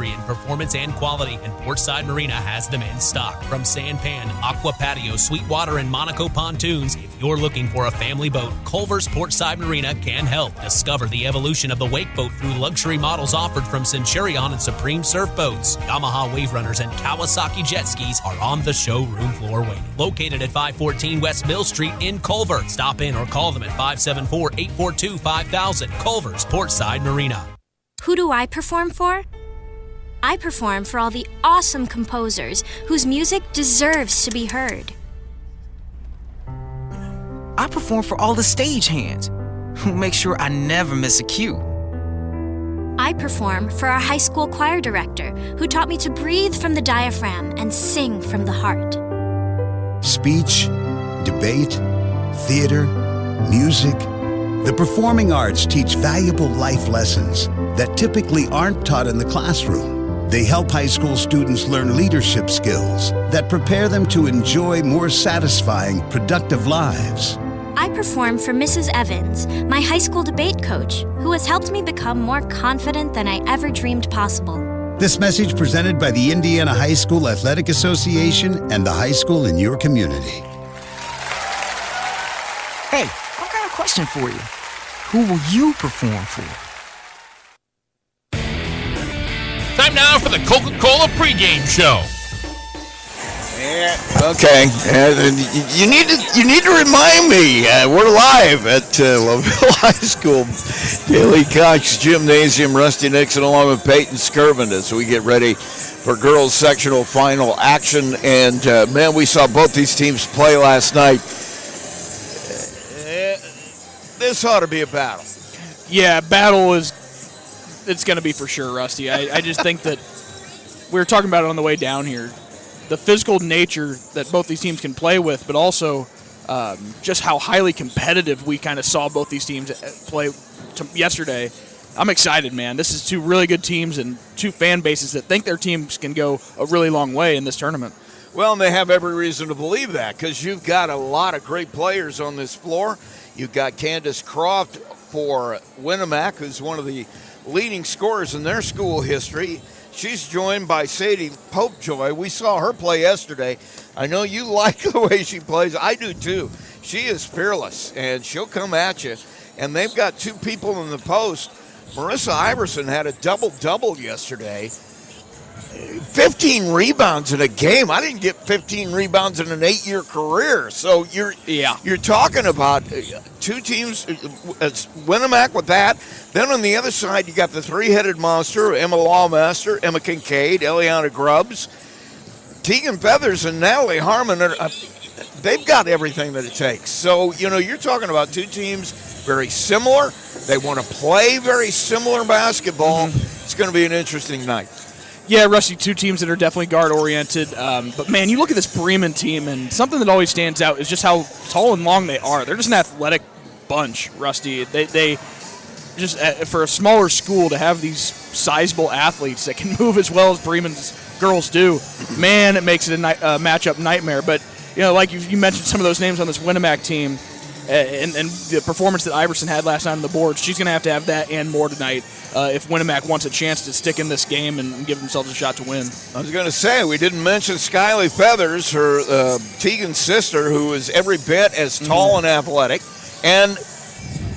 in performance and quality, and Portside Marina has them in stock. From Sanpan, Aqua Patio, Sweetwater, and Monaco Pontoons, if you're looking for a family boat, Culver's Portside Marina can help. Discover the evolution of the wake boat through luxury models offered from Centurion and Supreme Surf Boats. Yamaha Wave Runners and Kawasaki Jet Skis are on the showroom floor waiting. Located at 514 West Mill Street in Culver. Stop in or call them at 574-842-5000. Culver's Portside Marina. Who do I perform for? I perform for all the awesome composers whose music deserves to be heard. I perform for all the stagehands who make sure I never miss a cue. I perform for our high school choir director who taught me to breathe from the diaphragm and sing from the heart. Speech, debate, theater, music. The performing arts teach valuable life lessons that typically aren't taught in the classroom. They help high school students learn leadership skills that prepare them to enjoy more satisfying, productive lives. I perform for Mrs. Evans, my high school debate coach, who has helped me become more confident than I ever dreamed possible. This message presented by the Indiana High School Athletic Association and the high school in your community. Hey, I've got a question for you. Who will you perform for? Time now for the Coca-Cola pregame show. Yeah, okay. You need to remind me. We're live at LaVille High School, Daly Cox Gymnasium. Rusty Nixon along with Peyton Skirvin as we get ready for girls sectional final action. And man, we saw both these teams play last night. This ought to be a battle. Yeah, battle it's going to be for sure, Rusty. I just think that we were talking about it on the way down here. The physical nature that both these teams can play with, but also just how highly competitive we kind of saw both these teams play yesterday. I'm excited, man. This is two really good teams and two fan bases that think their teams can go a really long way in this tournament. Well, and they have every reason to believe that because you've got a lot of great players on this floor. You've got Candace Croft for Winamac, who's one of the leading scorers in their school history. She's joined by Sadie Popejoy. We saw her play yesterday. I know you like the way she plays. I do too. She is fearless, and she'll come at you. And they've got two people in the post. Marissa Iverson had a double-double yesterday. 15 rebounds in a game. I didn't get 15 rebounds in an 8-year career. So you're talking about two teams, Winamac with that. Then on the other side, you got the three-headed monster, Emma Lawmaster, Emma Kincaid, Eliana Grubbs, Tegan Feathers, and Natalie Harmon. They've got everything that it takes. So, you're talking about two teams very similar. They want to play very similar basketball. Mm-hmm. It's going to be an interesting night. Yeah, Rusty, two teams that are definitely guard-oriented. But, man, you look at this Bremen team, and something that always stands out is just how tall and long they are. They're just an athletic bunch, Rusty. They just, for a smaller school, to have these sizable athletes that can move as well as Bremen's girls do, man, it makes it a matchup nightmare. But, like you mentioned some of those names on this Winamac team, and the performance that Iverson had last night on the board, she's going to have that and more tonight if Winamac wants a chance to stick in this game and give themselves a shot to win. I was going to say, we didn't mention Skyly Feathers, her Tegan's sister, who is every bit as tall and athletic, and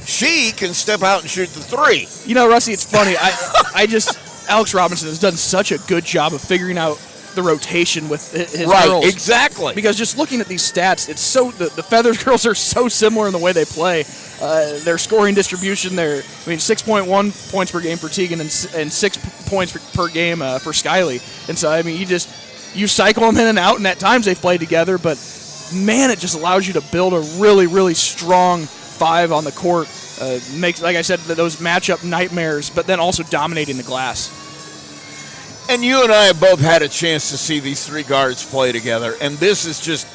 she can step out and shoot the three. Rusty, it's funny. Alex Robinson has done such a good job of figuring out the rotation with his girls. Right, exactly. Because just looking at these stats, it's the Feathers girls are so similar in the way they play. Their scoring distribution, 6.1 points per game for Tegan and 6 points per game for Skyly. And so, you cycle them in and out, and at times they've played together, but man, it just allows you to build a really, really strong five on the court. Makes, like I said, those matchup nightmares, but then also dominating the glass. And you and I have both had a chance to see these three guards play together, and this is just,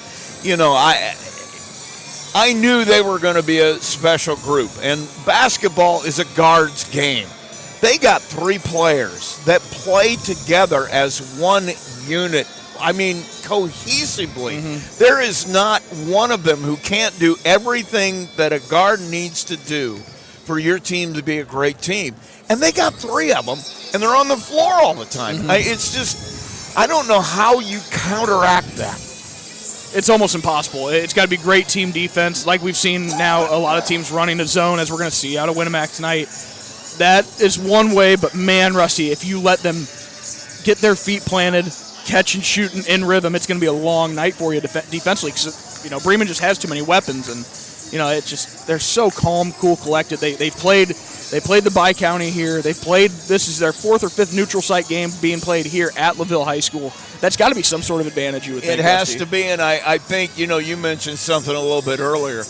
I knew they were going to be a special group, and basketball is a guards game. They got three players that play together as one unit. Cohesively. Mm-hmm. There is not one of them who can't do everything that a guard needs to do for your team to be a great team. and they got 3 of them, and they're on the floor all the time. It's just, I don't know how you counteract that. It's almost impossible. It's got to be great team defense, like we've seen now a lot of teams running a zone, as we're going to see out of Winamac tonight. That is one way, but man, Rusty, if you let them get their feet planted, catch and shoot in rhythm, it's going to be a long night for you defensively. Because Bremen just has too many weapons, and it's just they're so calm, cool, collected. They played the Bi-County here. This is their 4th or 5th neutral site game being played here at LaVille High School. That's got to be some sort of advantage, you would think. It has Rusty. to be, and I think you mentioned something a little bit earlier.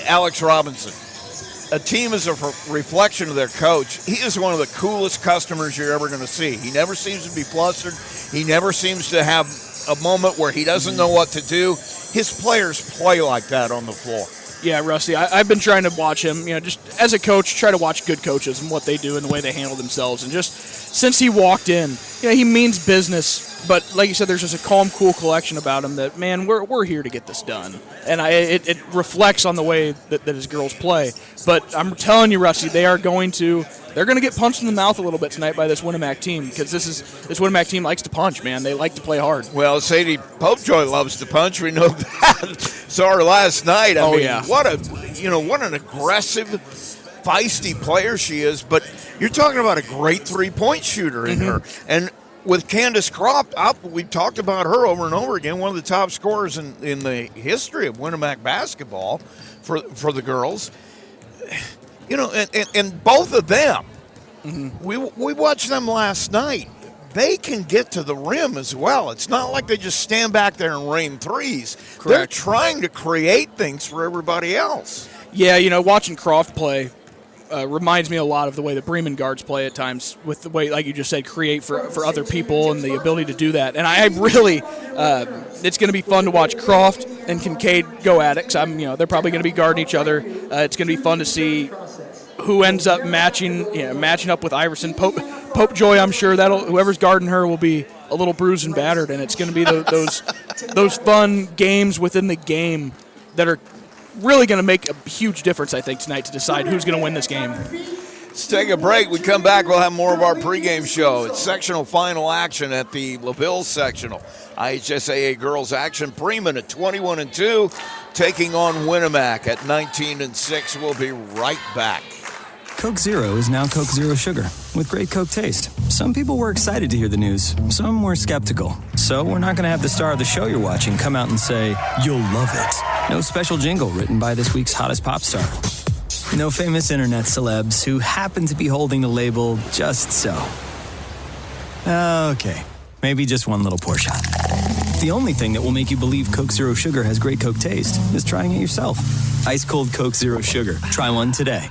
Alex Robinson. A team is a reflection of their coach. He is one of the coolest customers you're ever going to see. He never seems to be flustered. He never seems to have a moment where he doesn't know what to do. His players play like that on the floor. Yeah, Rusty, I've been trying to watch him, just as a coach, try to watch good coaches and what they do and the way they handle themselves. And just since he walked in, he means business. But like you said, there's just a calm, cool collection about him that, man, we're here to get this done. And it reflects on the way that his girls play. But I'm telling you, Rusty, they're going to get punched in the mouth a little bit tonight by this Winamac team, because this Winamac team likes to punch, man. They like to play hard. Well, Sadie Popejoy loves to punch. We know that. Saw her last night. I mean, what an aggressive, feisty player she is. But you're talking about a great 3-point shooter in her. And with Candace Croft, we talked about her over and over again, one of the top scorers in the history of Winamac basketball for the girls. And both of them, we watched them last night. They can get to the rim as well. It's not like they just stand back there and rain threes. Correct. They're trying to create things for everybody else. Yeah, watching Croft play reminds me a lot of the way the Bremen guards play at times, with the way, like you just said, create for other people and the ability to do that. And I really, it's going to be fun to watch Croft and Kincaid go at it, because they're probably going to be guarding each other. It's going to be fun to see who ends up matching up with Iverson. Popejoy, I'm sure whoever's guarding her will be a little bruised and battered, and it's going to be those fun games within the game that are really going to make a huge difference, I think, tonight to decide who's going to win this game. Let's take a break. We come back, we'll have more of our pregame show. It's sectional final action at the LaVille sectional. IHSAA girls action. Bremen at 21-2, taking on Winamac at 19-6. We'll be right back. Coke Zero is now Coke Zero Sugar, with great Coke taste. Some people were excited to hear the news. Some were skeptical. So we're not going to have the star of the show you're watching come out and say, "You'll love it." No special jingle written by this week's hottest pop star. No famous internet celebs who happen to be holding the label just so. Okay, maybe just one little pour shot. The only thing that will make you believe Coke Zero Sugar has great Coke taste is trying it yourself. Ice cold Coke Zero Sugar. Try one today.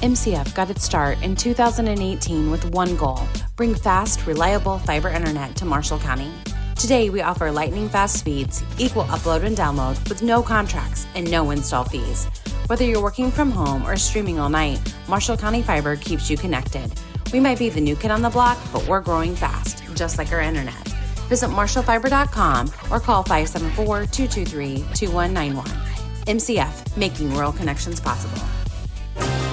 MCF got its start in 2018 with one goal: bring fast, reliable fiber internet to Marshall County. Today, we offer lightning fast speeds, equal upload and download with no contracts and no install fees. Whether you're working from home or streaming all night, Marshall County Fiber keeps you connected. We might be the new kid on the block, but we're growing fast, just like our internet. Visit marshallfiber.com or call 574-223-2191. MCF, making rural connections possible.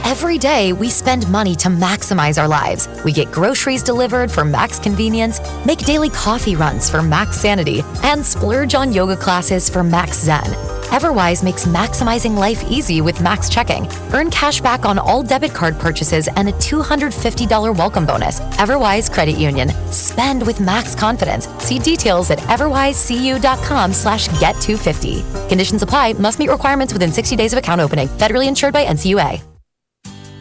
Every day, we spend money to maximize our lives. We get groceries delivered for max convenience, make daily coffee runs for max sanity, and splurge on yoga classes for max zen. Everwise makes maximizing life easy with Max Checking. Earn cash back on all debit card purchases and a $250 welcome bonus. Everwise Credit Union. Spend with max confidence. See details at everwisecu.com/get250. Conditions apply. Must meet requirements within 60 days of account opening. Federally insured by NCUA.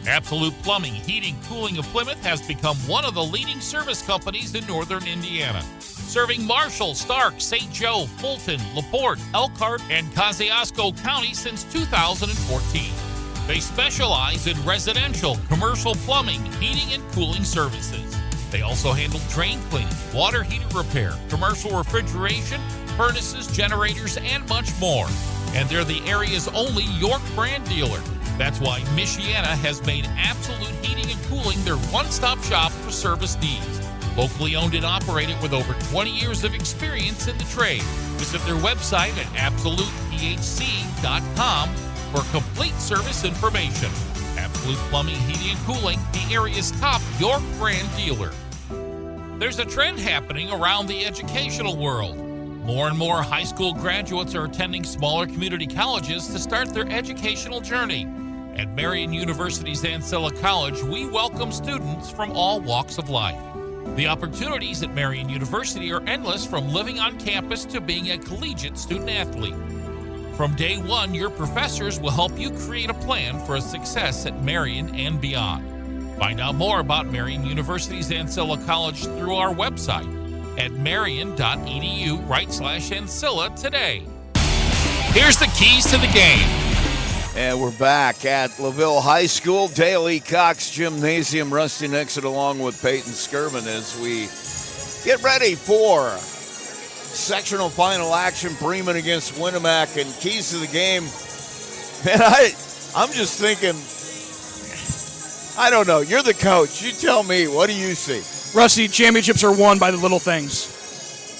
Absolute Plumbing, Heating, Cooling of Plymouth has become one of the leading service companies in northern Indiana, serving Marshall, Stark, St. Joe, Fulton, LaPorte, Elkhart, and Kosciuszko County since 2014. They specialize in residential, commercial plumbing, heating, and cooling services. They also handle drain cleaning, water heater repair, commercial refrigeration, furnaces, generators, and much more. And they're the area's only York brand dealer. That's why Michiana has made Absolute Heating and Cooling their one-stop shop for service needs. Locally owned and operated with over 20 years of experience in the trade. Visit their website at absolutephc.com for complete service information. Absolute Absolute Plumbing, Heating, and Cooling, the area's top York brand dealer. There's a trend happening around the educational world. More and more high school graduates are attending smaller community colleges to start their educational journey. At Marian University's Ancilla College, we welcome students from all walks of life. The opportunities at Marian University are endless, from living on campus to being a collegiate student-athlete. From day one, your professors will help you create a plan for a success at Marian and beyond. Find out more about Marian University's Ancilla College through our website at marian.edu/Ancilla today. Here's the keys to the game. And we're back at LaVille High School, Dale E. Cox Gymnasium. Rusty Nixon along with Peyton Skirvin as we get ready for sectional final action, Bremen against Winamac. And keys to the game, man, I'm just thinking, I don't know. You're the coach. You tell me. What do you see? Rusty, championships are won by the little things.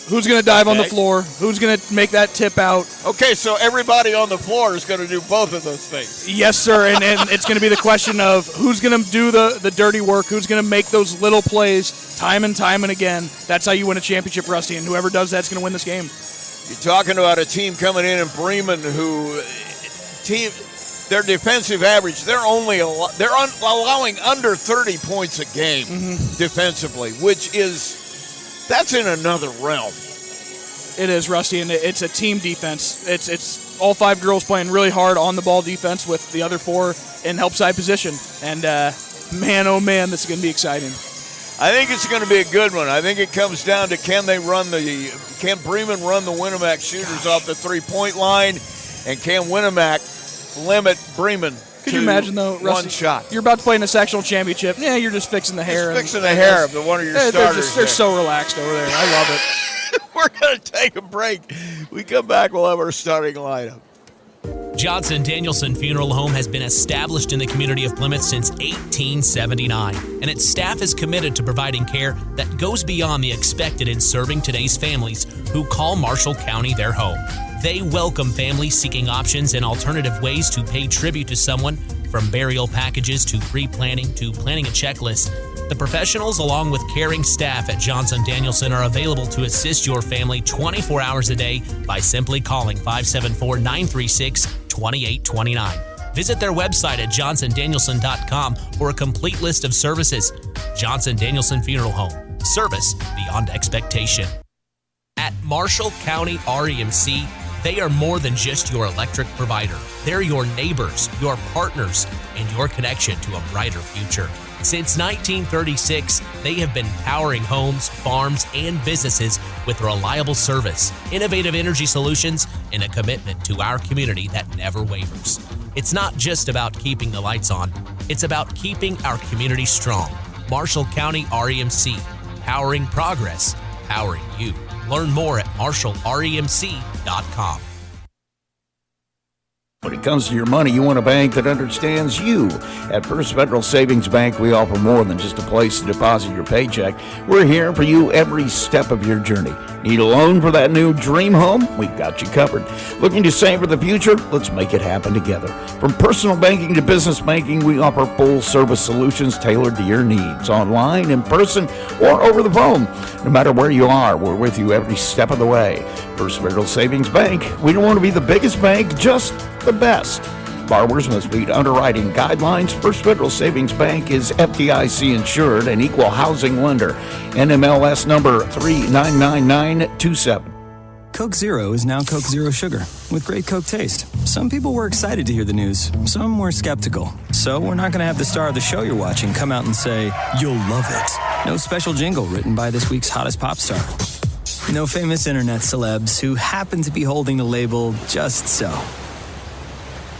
Who's going to dive on the floor? Who's going to make that tip out? Okay, so everybody on the floor is going to do both of those things. Yes, sir, and it's going to be the question of who's going to do the dirty work, who's going to make those little plays time and again. That's how you win a championship, Rusty, and whoever does that's going to win this game. You're talking about a team coming in Bremen their defensive average, they're allowing under 30 points a game defensively, that's in another realm. It is, Rusty, and it's a team defense. It's all five girls playing really hard on the ball defense with the other four in help side position. And man, oh man, this is going to be exciting. I think it's going to be a good one. I think it comes down to can Bremen run the Winamac shooters off the 3-point line, and can Winamac limit Bremen Could you imagine, though, Rusty, one shot? You're about to play in a sectional championship. Yeah, you're just fixing the hair. Fixing the hair of one of your starters. They're so relaxed over there. I love it. We're going to take a break. We come back, we'll have our starting lineup. Johnson Danielson Funeral Home has been established in the community of Plymouth since 1879, and its staff is committed to providing care that goes beyond the expected in serving today's families who call Marshall County their home. They welcome families seeking options and alternative ways to pay tribute to someone, from burial packages to pre-planning to planning a checklist. The professionals, along with caring staff at Johnson Danielson, are available to assist your family 24 hours a day by simply calling 574-936-2829. Visit their website at johnsondanielson.com for a complete list of services. Johnson Danielson Funeral Home. Service beyond expectation. At Marshall County REMC, they are more than just your electric provider. They're your neighbors, your partners, and your connection to a brighter future. Since 1936, they have been powering homes, farms, and businesses with reliable service, innovative energy solutions, and a commitment to our community that never wavers. It's not just about keeping the lights on, it's about keeping our community strong. Marshall County REMC, powering progress, powering you. Learn more at marshallremc.com. When it comes to your money, you want a bank that understands you. At First Federal Savings Bank, we offer more than just a place to deposit your paycheck. We're here for you every step of your journey. Need a loan for that new dream home? We've got you covered. Looking to save for the future? Let's make it happen together. From personal banking to business banking, we offer full-service solutions tailored to your needs, online, in person, or over the phone. No matter where you are, we're with you every step of the way. First Federal Savings Bank. We don't want to be the biggest bank, just the best. Borrowers must meet underwriting guidelines. First Federal Savings Bank is FDIC insured and equal housing lender. NMLS number 399927. Coke Zero is now Coke Zero Sugar with great Coke taste. Some people were excited to hear the news. Some were skeptical. So we're not going to have the star of the show you're watching come out and say, "You'll love it." No special jingle written by this week's hottest pop star. No famous internet celebs who happen to be holding the label just so.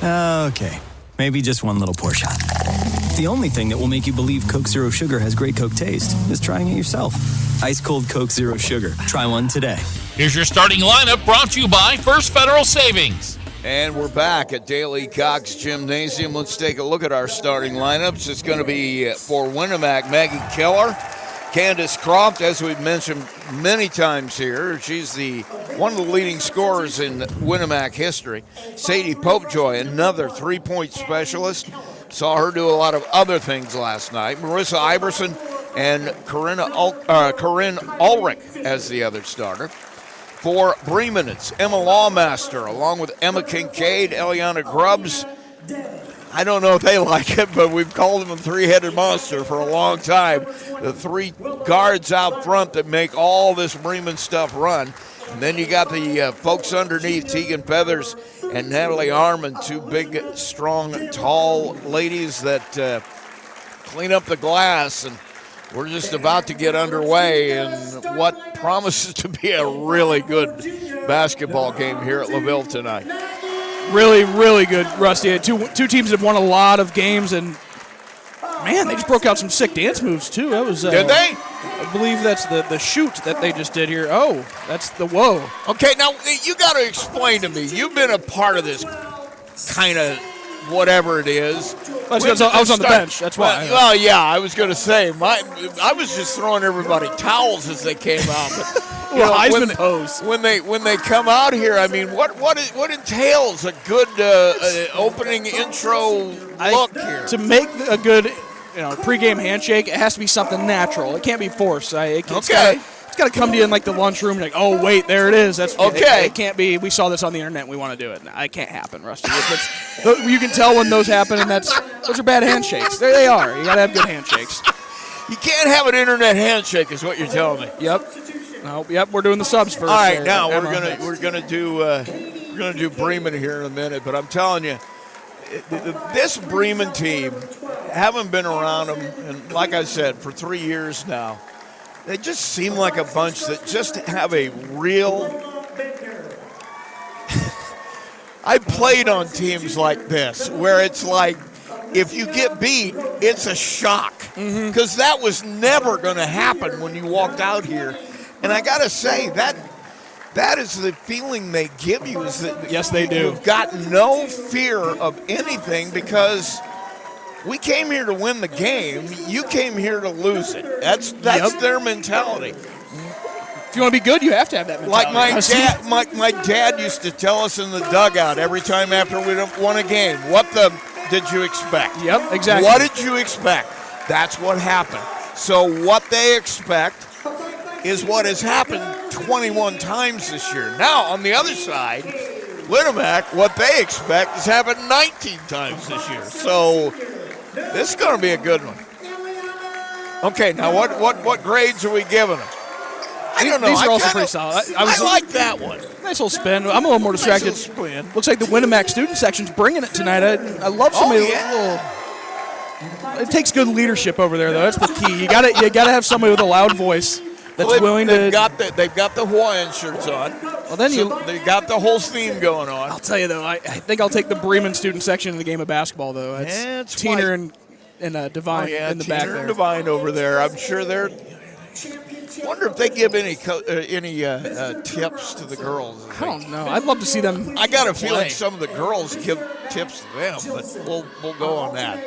Okay, maybe just one little pour shot. The only thing that will make you believe Coke Zero Sugar has great Coke taste is trying it yourself. Ice cold Coke Zero Sugar. Try one today. Here's your starting lineup, brought to you by First Federal Savings. And we're back at Dale E. Cox Gymnasium. Let's take a look at our starting lineups. It's going to be for Winamac, Maggie Keller, Candace Croft, as we've mentioned many times here. She's one of the leading scorers in Winamac history. Sadie Popejoy, another three-point specialist. Saw her do a lot of other things last night. Marissa Iverson and Corinne Ulrich as the other starter. For Bremen, it's Emma Lawmaster, along with Emma Kincaid, Eliana Grubbs. I don't know if they like it, but we've called them a three-headed monster for a long time. The three guards out front that make all this Bremen stuff run. And then you got the folks underneath, Tegan Feathers and Natalie Armand, two big, strong, tall ladies that clean up the glass. And we're just about to get underway in what promises to be a really good basketball game here at LaVille tonight. Really, really good, Rusty. Two teams that have won a lot of games, and, man, they just broke out some sick dance moves, too. That was, did they? I believe that's the shoot that they just did here. Oh, that's the whoa. Okay, now you got to explain to me. You've been a part of this kind of whatever it is. I was on the bench. That's why. Well, yeah, I was going to say. I was just throwing everybody towels as they came out. But, Heisman pose. When they come out here, I mean, what entails a good opening intro look here? To make a good pregame handshake, it has to be something natural. It can't be forced. It's got to come to you in like the lunchroom. Like, oh wait, there it is. That's okay. It can't be. We saw this on the internet. We want to do it. No, it can't happen, Rusty. You can tell when those happen, and those are bad handshakes. There they are. You got to have good handshakes. You can't have an internet handshake, is what you're telling me. Yep. No, yep. We're doing the subs first. All right, now we're gonna do Bremen here in a minute, but I'm telling you, this Bremen team, haven't been around them, and like I said, for 3 years now. They just seem like a bunch that just have a real. I played on teams like this where it's like, if you get beat, it's a shock, because that was never going to happen when you walked out here. And I got to say, that is the feeling they give you, is that yes, they do. You've got no fear of anything, because we came here to win the game. You came here to lose it. That's their mentality. If you want to be good, you have to have that mentality. Like my dad used to tell us in the dugout every time after we won a game, what did you expect? Yep, exactly. What did you expect? That's what happened. So what they expect is what has happened 21 times this year. Now, on the other side, Winamac, what they expect has happened 19 times this year. So this is going to be a good one. Okay, now what grades are we giving them? I don't know. These are also pretty solid. I like that one. Nice little spin. I'm a little more distracted. Nice little spin. Looks like the Winamac student section's bringing it tonight. I love somebody. It takes good leadership over there, though. That's the key. You got to have somebody with a loud voice that's willing to. They've got the Hawaiian shirts on. Well, then they got the whole theme going on. I'll tell you though, I think I'll take the Bremen student section in the game of basketball though. It's Teener and Divine in the back there. And Divine over there. I'm sure they're. Wonder if they give any tips to the girls. I don't know. I'd love to see them. I got a feeling some of the girls give tips to them, but we'll go on that.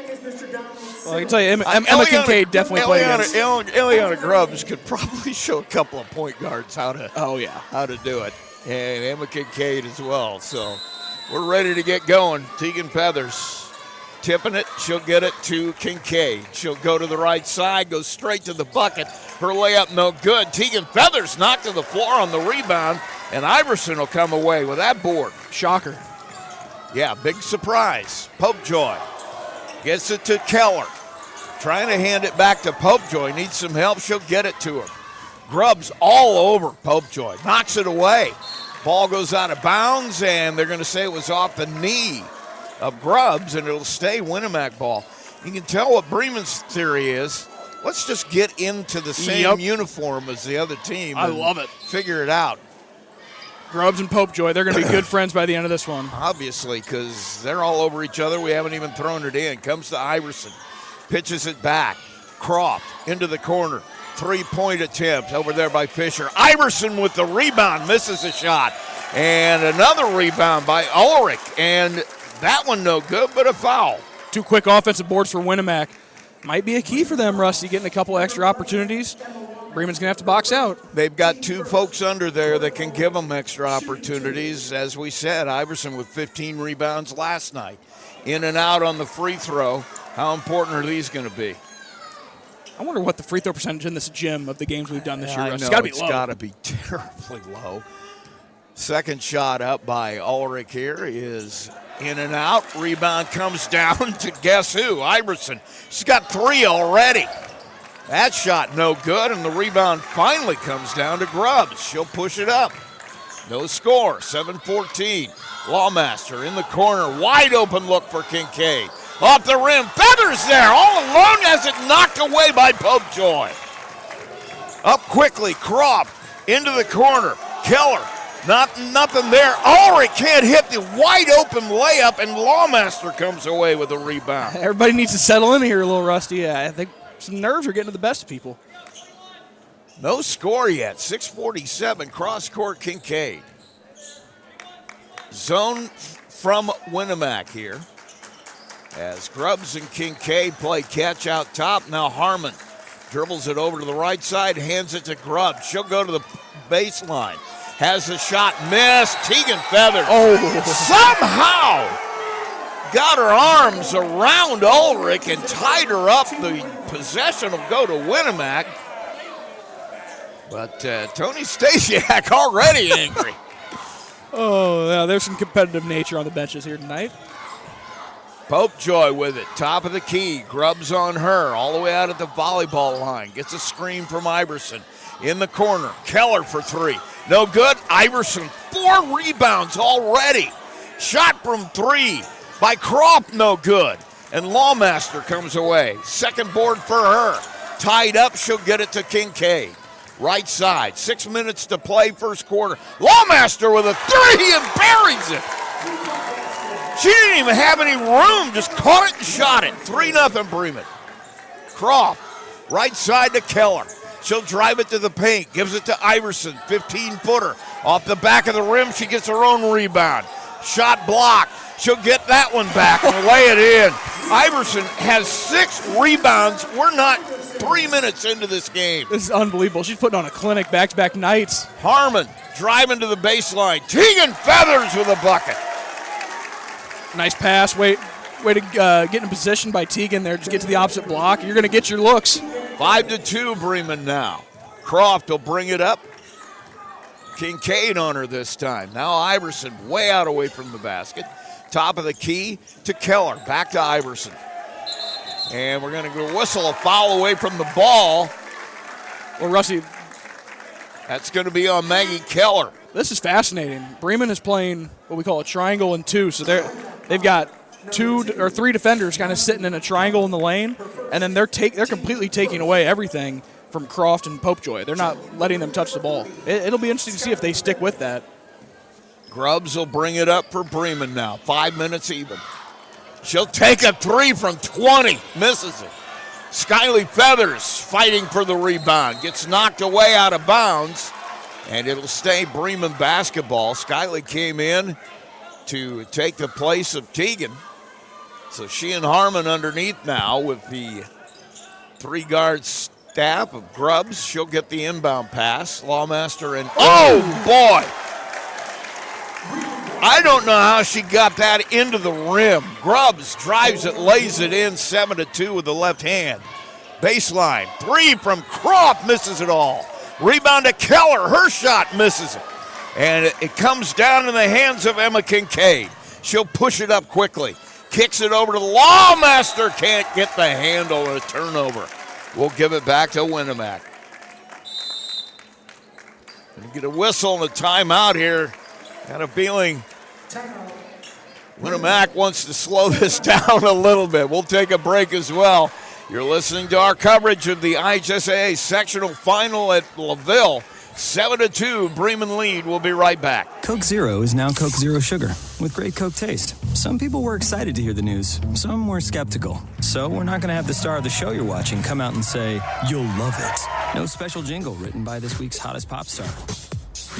Well, I can tell you, Emma Kincaid definitely played against. Eliana Grubbs could probably show a couple of point guards how to do it, and Emma Kincaid as well. So we're ready to get going. Tegan Feathers tipping it. She'll get it to Kincaid. She'll go to the right side, go straight to the bucket. Her layup no good. Tegan Feathers knocked to the floor on the rebound, and Iverson will come away with that board. Shocker. Yeah, big surprise. Popejoy gets it to Keller. Trying to hand it back to Popejoy. Needs some help. She'll get it to her. Grubbs all over Popejoy. Knocks it away. Ball goes out of bounds, and they're going to say it was off the knee of Grubbs, and it'll stay Winamac ball. You can tell what Bremen's theory is. Let's just get into the same uniform as the other team. I love it. Figure it out. Grubbs and Popejoy, they're going to be good friends by the end of this one. Obviously, because they're all over each other. We haven't even thrown it in. Comes to Iverson. Pitches it back. Croft into the corner. Three-point attempt over there by Fisher. Iverson with the rebound. Misses a shot. And another rebound by Ulrich. And that one no good, but a foul. 2 quick offensive boards for Winamac. Might be a key for them, Rusty, getting a couple extra opportunities. Bremen's going to have to box out. They've got 2 folks under there that can give them extra opportunities. As we said, Iverson with 15 rebounds last night. in and out on the free throw. How important are these going to be? I wonder what the free throw percentage in this gym of the games we've done this year is. It's got to be terribly low. Second shot up by Ulrich here is in and out. Rebound comes down to guess who? Iverson. She's got 3 already. That shot no good, and the rebound finally comes down to Grubbs. She'll push it up. No score, 7-14. Lawmaster in the corner, wide open look for Kincaid. Off the rim, Feathers there, all alone as it knocked away by Popejoy. Up quickly, Croft into the corner. Keller, nothing there. Ulrich can't hit the wide open layup, and Lawmaster comes away with a rebound. Everybody needs to settle in here a little, Rusty. I think some nerves are getting to the best of people. No score yet, 6:47, cross-court Kincaid. Zone from Winamac here. As Grubbs and Kincaid play catch out top. Now Harmon dribbles it over to the right side, hands it to Grubbs. She'll go to the baseline. Has the shot missed. Tegan Feathers somehow got her arms around Ulrich and tied her up. The possession will go to Winamac. But Tony Stasiak already angry. Oh, yeah, there's some competitive nature on the benches here tonight. Popejoy with it, top of the key. Grubbs on her, all the way out at the volleyball line. Gets a screen from Iverson. In the corner, Keller for 3. No good. Iverson, 4 rebounds already. Shot from 3 by Croft, no good. And Lawmaster comes away. Second board for her. Tied up, she'll get it to Kincaid. Right side, 6 minutes to play, first quarter. Lawmaster with a 3 and buries it. She didn't even have any room, just caught it and shot it. 3-0 Bremen. Croft, right side to Keller. She'll drive it to the paint, gives it to Iverson, 15-footer. Off the back of the rim, she gets her own rebound. Shot blocked. She'll get that one back and lay it in. Iverson has 6 rebounds. We're not 3 minutes into this game. This is unbelievable. She's putting on a clinic back-to-back nights. Harmon driving to the baseline. Tegan Feathers with a bucket. Nice pass. Way to get in position by Tegan there. Just get to the opposite block. You're going to get your looks. 5-2 Bremen now. Croft will bring it up. Kincaid on her this time. Now Iverson way out away from the basket. Top of the key to Keller. Back to Iverson. And we're going to go whistle a foul away from the ball. Well, Rusty, that's going to be on Maggie Keller. This is fascinating. Bremen is playing what we call a triangle and 2. So they've got 2 or 3 defenders kind of sitting in a triangle in the lane, and then they're completely taking away everything from Croft and Popejoy. They're not letting them touch the ball. It'll be interesting to see if they stick with that. Grubbs will bring it up for Bremen now. 5 minutes even. She'll take a 3 from 20. Misses it. Skyly Feathers fighting for the rebound. Gets knocked away out of bounds. And it'll stay Bremen basketball. Skyly came in to take the place of Tegan. So she and Harmon underneath now with the 3-guard staff of Grubbs. She'll get the inbound pass. Lawmaster and oh boy! I don't know how she got that into the rim. Grubbs drives it, lays it in, 7-2 with the left hand. Baseline, 3 from Croft, misses it all. Rebound to Keller, her shot misses it. And it comes down in the hands of Emma Kincaid. She'll push it up quickly. Kicks it over to the Lawmaster, can't get the handle, and a turnover. We'll give it back to Winamac. Gonna get a whistle and a timeout here. Got a feeling Winamac wants to slow this down a little bit. We'll take a break as well. You're listening to our coverage of the IHSAA sectional final at LaVille. 7-2, Bremen lead. We'll be right back. Coke Zero is now Coke Zero Sugar with great Coke taste. Some people were excited to hear the news. Some were skeptical. So we're not going to have the star of the show you're watching come out and say, "You'll love it." No special jingle written by this week's hottest pop star.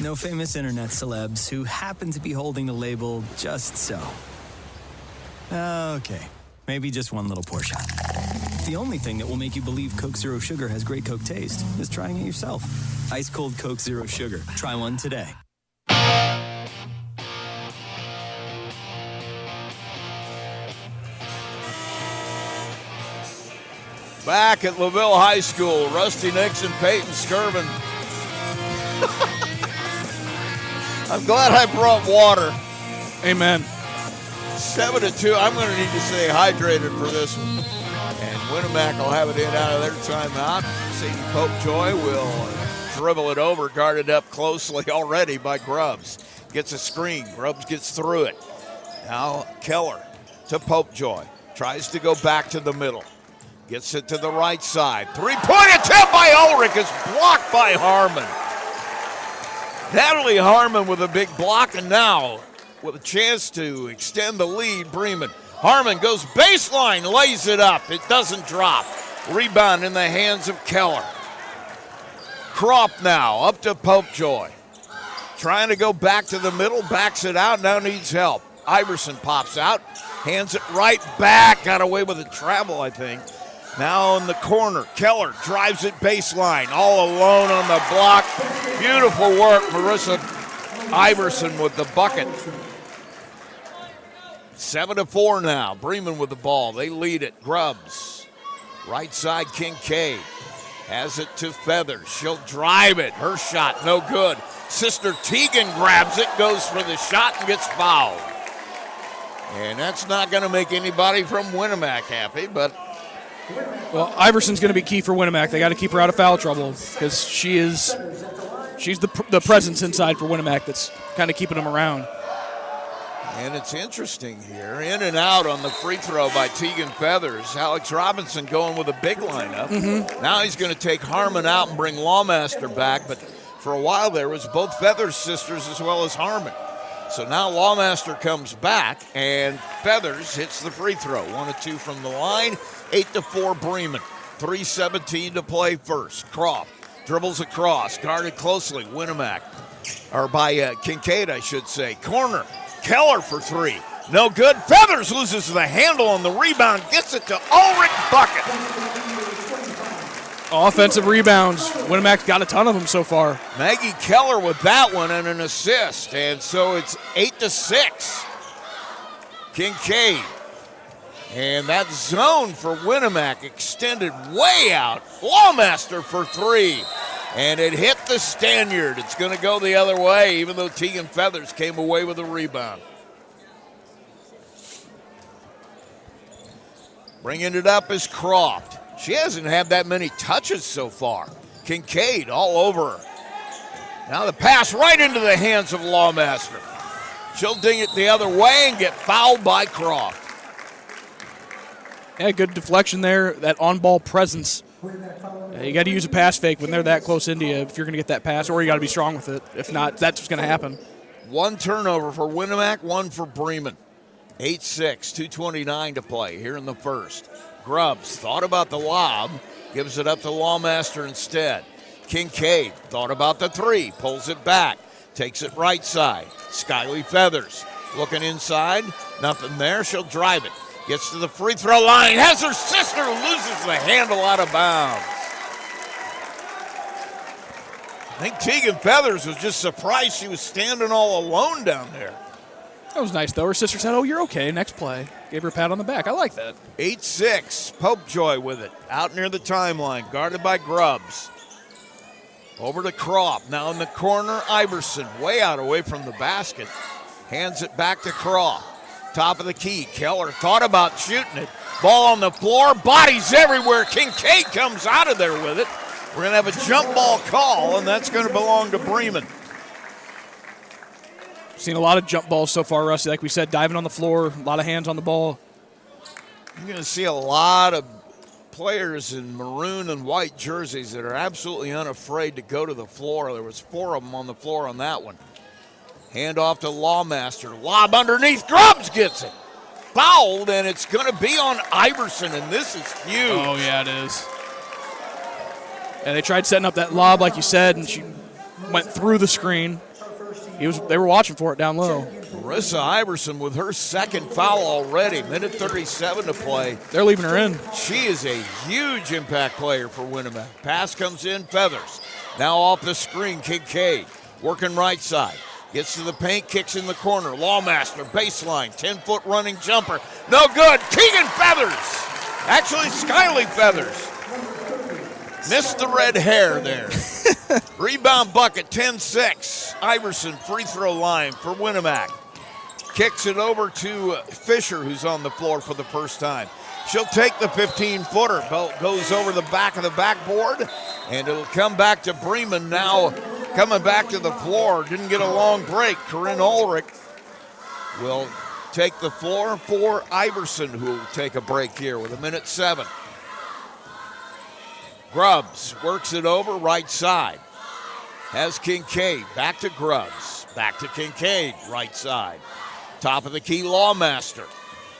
No famous internet celebs who happen to be holding the label just so. Okay, maybe just one little portion. The only thing that will make you believe Coke Zero Sugar has great Coke taste is trying it yourself. Ice cold Coke Zero Sugar. Try one today. Back at LaVille High School, Rusty Nixon, Peyton Skirvin. I'm glad I brought water. Amen. 7-2. I'm going to need to stay hydrated for this one. And Winamac will have it in out of their timeout. Sadie Popejoy will dribble it over, guarded up closely already by Grubbs. Gets a screen. Grubbs gets through it. Now Keller to Popejoy. Tries to go back to the middle. Gets it to the right side. Three-point attempt by Ulrich is blocked by Harmon. Natalie Harmon with a big block, and now with a chance to extend the lead, Bremen. Harmon goes baseline, lays it up. It doesn't drop. Rebound in the hands of Keller. Kropp now up to Popejoy. Trying to go back to the middle, backs it out, now needs help. Iverson pops out, hands it right back. Got away with a travel, I think. Now in the corner, Keller drives it baseline, all alone on the block. Beautiful work, Marissa Iverson with the bucket. 7-4 now. Bremen with the ball. They lead it. Grubbs. Right side, Kincaid. Has it to Feathers. She'll drive it. Her shot, no good. Sister Teagan grabs it, goes for the shot, and gets fouled. And that's not going to make anybody from Winamac happy, but... Well, Iverson's going to be key for Winamac. They got to keep her out of foul trouble because she's the presence inside for Winamac that's kind of keeping them around. And it's interesting here. In and out on the free throw by Teagan Feathers. Alex Robinson going with a big lineup. Mm-hmm. Now he's going to take Harmon out and bring Lawmaster back. But for a while there was both Feathers sisters as well as Harmon. So now Lawmaster comes back and Feathers hits the free throw. 1 of 2 from the line. 8-4 Bremen. 3:17 to play first. Kropp dribbles across. Guarded closely. Winamac. Or by Kincaid, I should say. Corner. Keller for 3. No good. Feathers loses the handle on the rebound. Gets it to Ulrich. Bucket. Offensive rebounds. Winamac got a ton of them so far. Maggie Keller with that one and an assist. And so it's 8-6. Kincaid. And that zone for Winamac extended way out. Lawmaster for 3. And it hit the Stanyard. It's going to go the other way, even though Teagan Feathers came away with a rebound. Bringing it up is Croft. She hasn't had that many touches so far. Kincaid all over her. Now the pass right into the hands of Lawmaster. She'll ding it the other way and get fouled by Croft. Yeah, good deflection there, that on-ball presence. You got to use a pass fake when they're that close into you if you're going to get that pass, or you got to be strong with it. If not, that's what's going to happen. 1 turnover for Winamac, 1 for Bremen. 8-6, 2:29 to play here in the first. Grubbs thought about the lob, gives it up to Lawmaster instead. Kincaid thought about the 3, pulls it back, takes it right side. Skyly Feathers looking inside, nothing there, she'll drive it. Gets to the free throw line, has her sister, loses the handle out of bounds. I think Teagan Feathers was just surprised she was standing all alone down there. That was nice, though. Her sister said, "Oh, you're okay, next play." Gave her a pat on the back. I like that. 8-6, Popejoy with it, out near the timeline, guarded by Grubbs. Over to Kropp, now in the corner, Iverson, way out away from the basket. Hands it back to Kropp. Top of the key, Keller thought about shooting it. Ball on the floor, bodies everywhere. Kincaid comes out of there with it. We're going to have a jump ball call, and that's going to belong to Bremen. Seen a lot of jump balls so far, Rusty. Like we said, diving on the floor, a lot of hands on the ball. You're going to see a lot of players in maroon and white jerseys that are absolutely unafraid to go to the floor. There was 4 of them on the floor on that one. Hand off to Lawmaster. Lob underneath. Grubbs gets it. Fouled, and it's going to be on Iverson, and this is huge. Oh, yeah, it is. And they tried setting up that lob, like you said, and she went through the screen. They were watching for it down low. Marissa Iverson with her second foul already. Minute 37 to play. They're leaving her in. She is a huge impact player for Winamac. Pass comes in, Feathers. Now off the screen, Kincaid. Working right side. Gets to the paint, kicks in the corner. Lawmaster, baseline, 10-foot running jumper. No good. Teagan Feathers. Actually, Skyly Feathers Missed the red hair there. Rebound bucket, 10-6. Iverson, free throw line for Winamac. Kicks it over to Fisher, who's on the floor for the first time. She'll take the 15-footer. Goes over the back of the backboard, and it'll come back to Bremen now. Coming back to the floor. Didn't get a long break. Corinne Ulrich will take the floor for Iverson, who will take a break here with 1:07. Grubbs works it over right side. Has Kincaid. Back to Grubbs. Back to Kincaid. Right side. Top of the key, Lawmaster.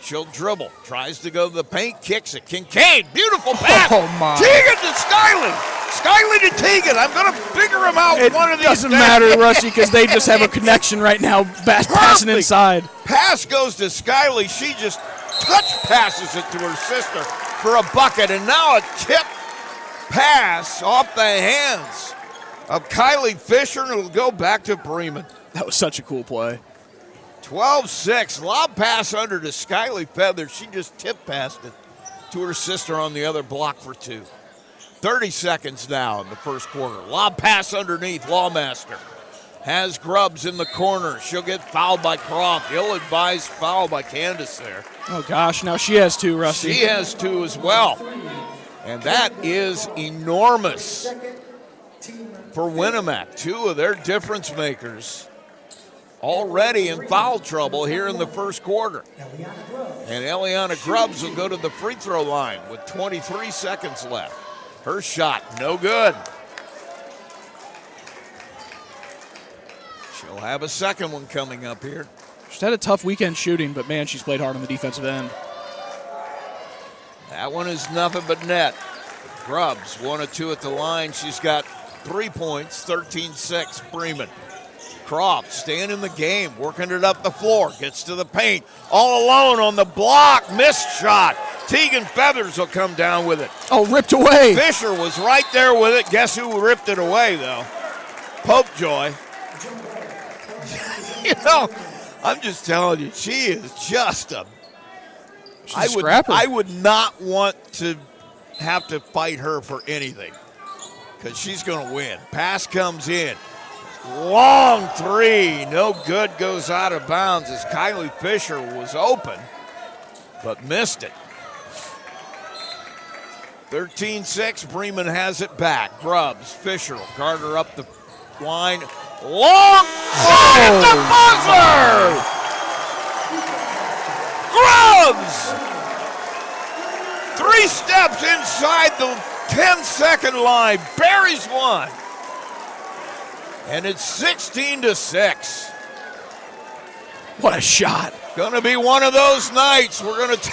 She'll dribble. Tries to go to the paint. Kicks it. Kincaid. Beautiful pass. Oh, my. Teagan to Skyley. Skyley to Teagan. I'm going to figure him out one of these days. It doesn't matter, Rusty, because they just have a connection right now. Passing inside. Pass goes to Skyley. She just touch passes it to her sister for a bucket. And now a tip pass off the hands of Kylie Fisher, and it'll go back to Bremen. That was such a cool play. 12-6. Lob pass under to Skyley Feather. She just tip passed it to her sister on the other block for two. 30 seconds now in the first quarter. Lob pass underneath. Lawmaster has Grubbs in the corner. She'll get fouled by Croft. Ill-advised foul by Candace there. Oh, gosh. Now she has two, Rusty. She has two as well. And that is enormous for Winamac. Two of their difference makers already in foul trouble here in the first quarter. And Eliana Grubbs will go to the free throw line with 23 seconds left. Her shot, no good. She'll have a second one coming up here. She's had a tough weekend shooting, but, man, she's played hard on the defensive end. That one is nothing but net. Grubbs, 1 of 2 at the line. She's got 3 points, 13-6, Bremen. Croft staying in the game, working it up the floor, gets to the paint, all alone on the block, missed shot. Teagan Feathers will come down with it. Oh, ripped away. Fisher was right there with it. Guess who ripped it away, though? Popejoy. You know, I'm just telling you, she is just a I would not want to have to fight her for anything because she's going to win. Pass comes in. Long three. No good, goes out of bounds as Kylie Fisher was open but missed it. 13-6. Bremen has it back. Grubbs. Fisher will guard her up the line. Long shot at the buzzer! Grubbs! 3 steps inside the 10-second line. Buries one. And it's 16-6. What a shot. Going to be one of those nights. We're going to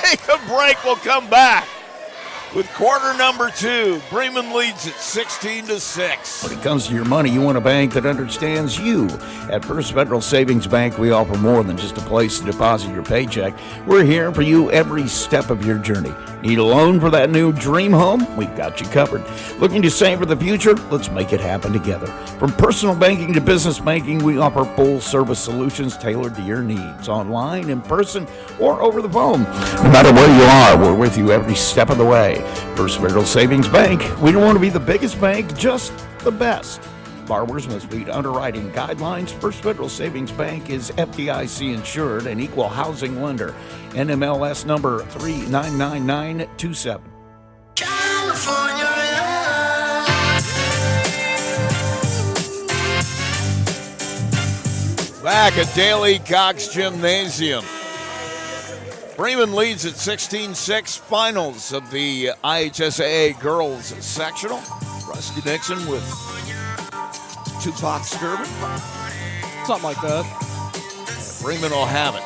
take a break. We'll come back with quarter number 2. Bremen leads at 16-6. When it comes to your money, you want a bank that understands you. At First Federal Savings Bank, we offer more than just a place to deposit your paycheck. We're here for you every step of your journey. Need a loan for that new dream home? We've got you covered. Looking to save for the future? Let's make it happen together. From personal banking to business banking, we offer full-service solutions tailored to your needs, online, in person, or over the phone. No matter where you are, we're with you every step of the way. First Federal Savings Bank. We don't want to be the biggest bank, just the best. Borrowers must meet underwriting guidelines. First Federal Savings Bank is FDIC insured and equal housing lender. NMLS number 399927. Back at Daly Cox Gymnasium. Bremen leads at 16-6. Finals of the IHSAA girls sectional. Rusty Nixon with Tupac Skirvin. Something like that. Bremen will have it.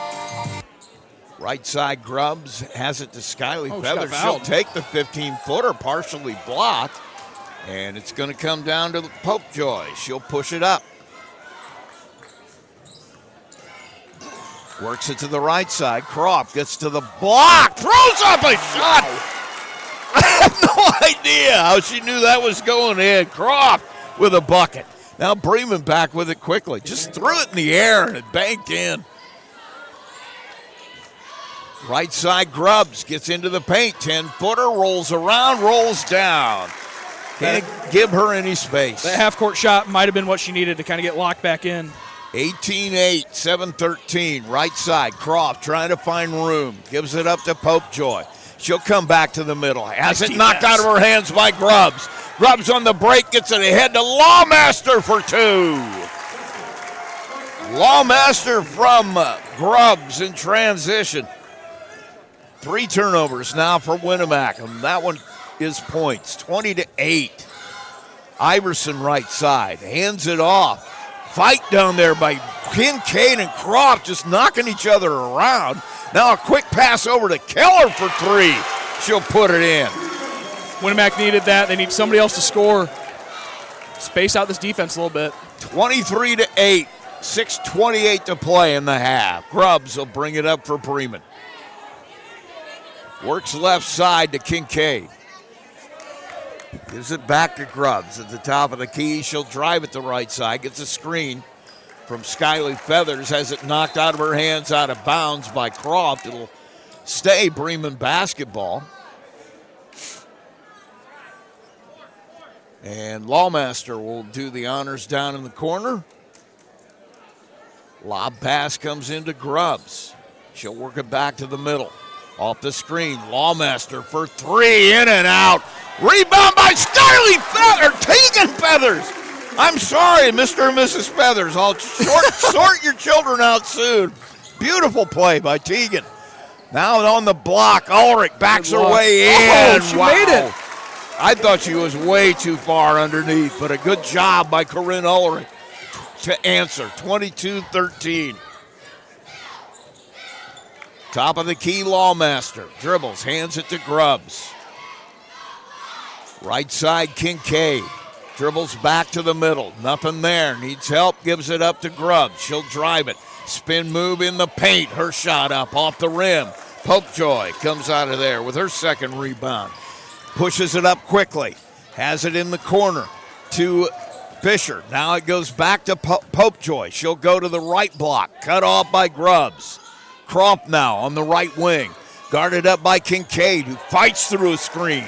Right side Grubbs has it to Skyley Feather. She'll take the 15-footer, partially blocked. And it's going to come down to Popejoy. She'll push it up. Works it to the right side. Croft gets to the block. Throws up a shot. I have no idea how she knew that was going in. Croft with a bucket. Now Bremen back with it quickly. Just threw it in the air and it banked in. Right side Grubbs gets into the paint. 10-footer, rolls around, rolls down. Can't give her any space. That half-court shot might have been what she needed to kind of get locked back in. 18-8, 7-13, right side. Croft trying to find room. Gives it up to Popejoy. She'll come back to the middle. Has it knocked out of her hands by Grubbs. Grubbs on the break, gets it ahead to Lawmaster for 2. Lawmaster from Grubbs in transition. 3 turnovers now for Winamac, and that one is points. 20-8. Iverson right side, hands it off. Fight down there by Kincaid and Croft, just knocking each other around. Now a quick pass over to Keller for 3. She'll put it in. Winamac needed that. They need somebody else to score. Space out this defense a little bit. 23-8, 6:28 to play in the half. Grubbs will bring it up for Bremen. Works left side to Kincaid. Gives it back to Grubbs at the top of the key. She'll drive it to right side. Gets a screen from Skyly Feathers. Has it knocked out of her hands, out of bounds by Croft. It'll stay Bremen basketball. And Lawmaster will do the honors down in the corner. Lob pass comes into Grubbs. She'll work it back to the middle. Off the screen, Lawmaster for 3, in and out. Rebound by Skyly Feathers, Tegan Feathers. I'm sorry, Mr. and Mrs. Feathers. I'll sort your children out soon. Beautiful play by Tegan. Now on the block, Ulrich backs her way in. Oh, she made it. I thought she was way too far underneath, but a good job by Corinne Ulrich to answer. 22-13. Top of the key, Lawmaster. Dribbles, hands it to Grubbs. Right side, Kincaid. Dribbles back to the middle. Nothing there. Needs help, gives it up to Grubbs. She'll drive it. Spin move in the paint. Her shot up off the rim. Popejoy comes out of there with her second rebound. Pushes it up quickly. Has it in the corner to Fisher. Now it goes back to Popejoy. She'll go to the right block. Cut off by Grubbs. Croft now on the right wing. Guarded up by Kincaid, who fights through a screen.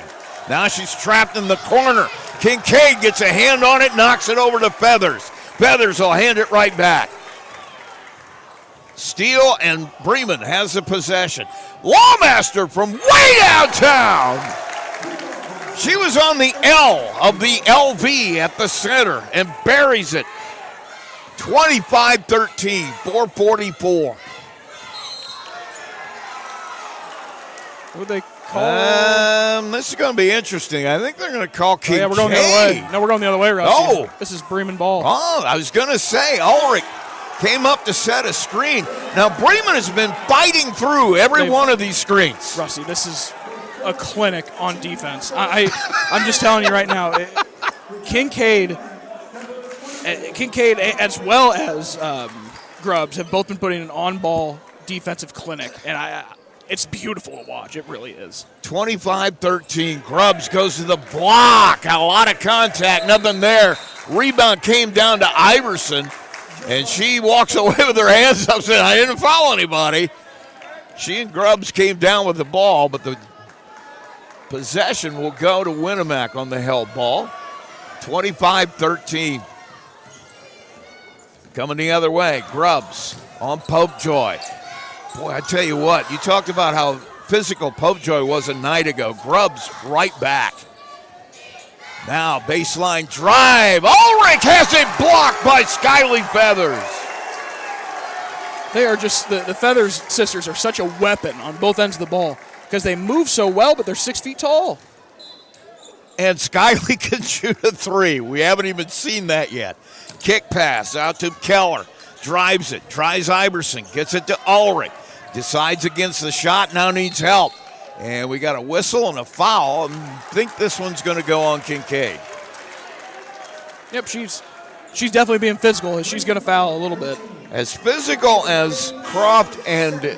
Now she's trapped in the corner. Kincaid gets a hand on it, knocks it over to Feathers. Feathers will hand it right back. Steele, and Bremen has the possession. Lawmaster from way downtown. She was on the L of the LV at the center and buries it. 25-13, 4:44. What would they call? This is going to be interesting. I think they're going to call Kincaid. Yeah, we're going the other way. No, we're going the other way, Rusty. Oh. This is Bremen ball. Oh, I was going to say, Ulrich came up to set a screen. Now, Bremen has been fighting through every one of these screens. Rusty, this is a clinic on defense. I'm just telling you right now, Kincaid as well as Grubbs have both been putting an on-ball defensive clinic, and it's beautiful to watch. It really is. 25-13. Grubbs goes to the block. A lot of contact. Nothing there. Rebound came down to Iverson, and she walks away with her hands up saying, I didn't foul anybody. She and Grubbs came down with the ball, but the possession will go to Winamac on the held ball. 25-13. Coming the other way. Grubbs on Popejoy. Boy, I tell you what, you talked about how physical Popejoy was a night ago. Grubbs right back. Now baseline drive. Ulrich has it blocked by Skyly Feathers. They are just, the Feathers sisters are such a weapon on both ends of the ball because they move so well, but they're 6 feet tall. And Skyly can shoot a 3. We haven't even seen that yet. Kick pass out to Keller. Drives it. Tries Iverson. Gets it to Ulrich. Decides against the shot. Now needs help. And we got a whistle and a foul. I think this one's going to go on Kincaid. Yep, she's definitely being physical. She's going to foul a little bit. As physical as Croft and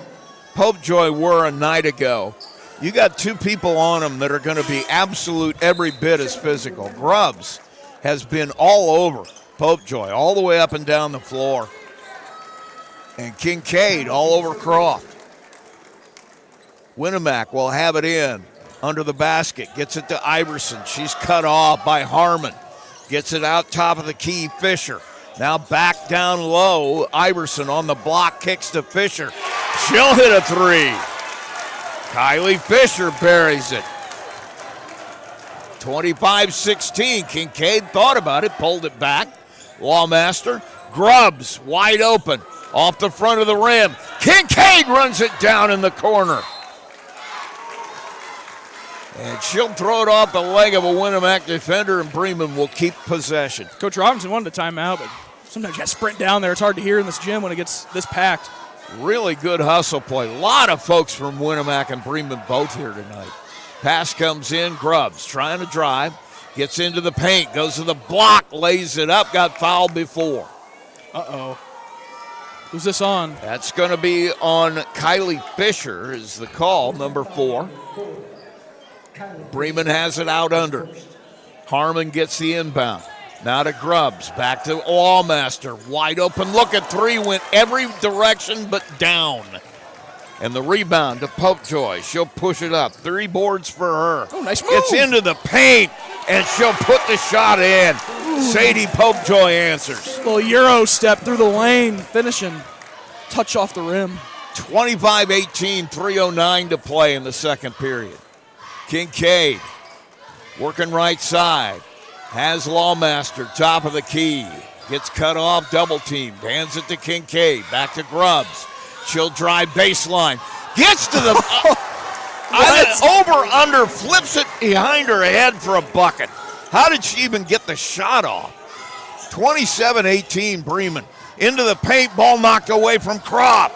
Popejoy were a night ago, you got two people on them that are going to be absolute every bit as physical. Grubbs has been all over Popejoy, all the way up and down the floor. And Kincaid all over Croft. Winamac will have it in under the basket. Gets it to Iverson. She's cut off by Harmon. Gets it out top of the key, Fisher. Now back down low. Iverson on the block, kicks to Fisher. She'll hit a three. Kylie Fisher buries it. 25-16. Kincaid thought about it, pulled it back. Lawmaster. Grubbs wide open off the front of the rim. Kincaid runs it down in the corner. And she'll throw it off the leg of a Winamac defender, and Bremen will keep possession. Coach Robinson wanted a timeout, but sometimes you got to sprint down there. It's hard to hear in this gym when it gets this packed. Really good hustle play. A lot of folks from Winamac and Bremen both here tonight. Pass comes in. Grubbs trying to drive. Gets into the paint. Goes to the block. Lays it up. Got fouled before. Uh-oh. Who's this on? That's going to be on Kylie Fisher is the call, number 4. Bremen has it out under. Harmon gets the inbound. Now to Grubbs. Back to Lawmaster. Wide open look at three. Went every direction but down. And the rebound to Popejoy. She'll push it up. 3 boards for her. Oh, nice move. Gets into the paint, and she'll put the shot in. Sadie Popejoy answers. Little Euro step through the lane, finishing. Touch off the rim. 25-18, 3:09 to play in the second period. Kincaid working right side. Has Lawmaster, top of the key. Gets cut off, double teamed. Hands it to Kincaid. Back to Grubbs. She'll drive baseline. Gets to the over under, flips it behind her head for a bucket. How did she even get the shot off? 27-18 Bremen. Into the paint, ball knocked away from Kropp.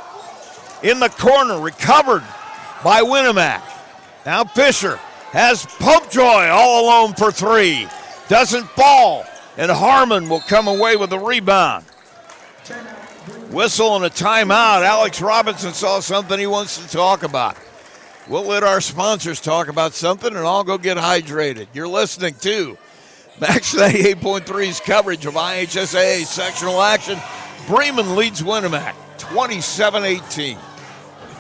In the corner, recovered by Winamac. Now Fisher has Popejoy all alone for 3. Doesn't fall, and Harmon will come away with the rebound. Whistle and a timeout. Alex Robinson saw something he wants to talk about. We'll let our sponsors talk about something, and I'll go get hydrated. You're listening to Max 98.3's coverage of IHSAA sectional action. Bremen leads Winamac 27-18.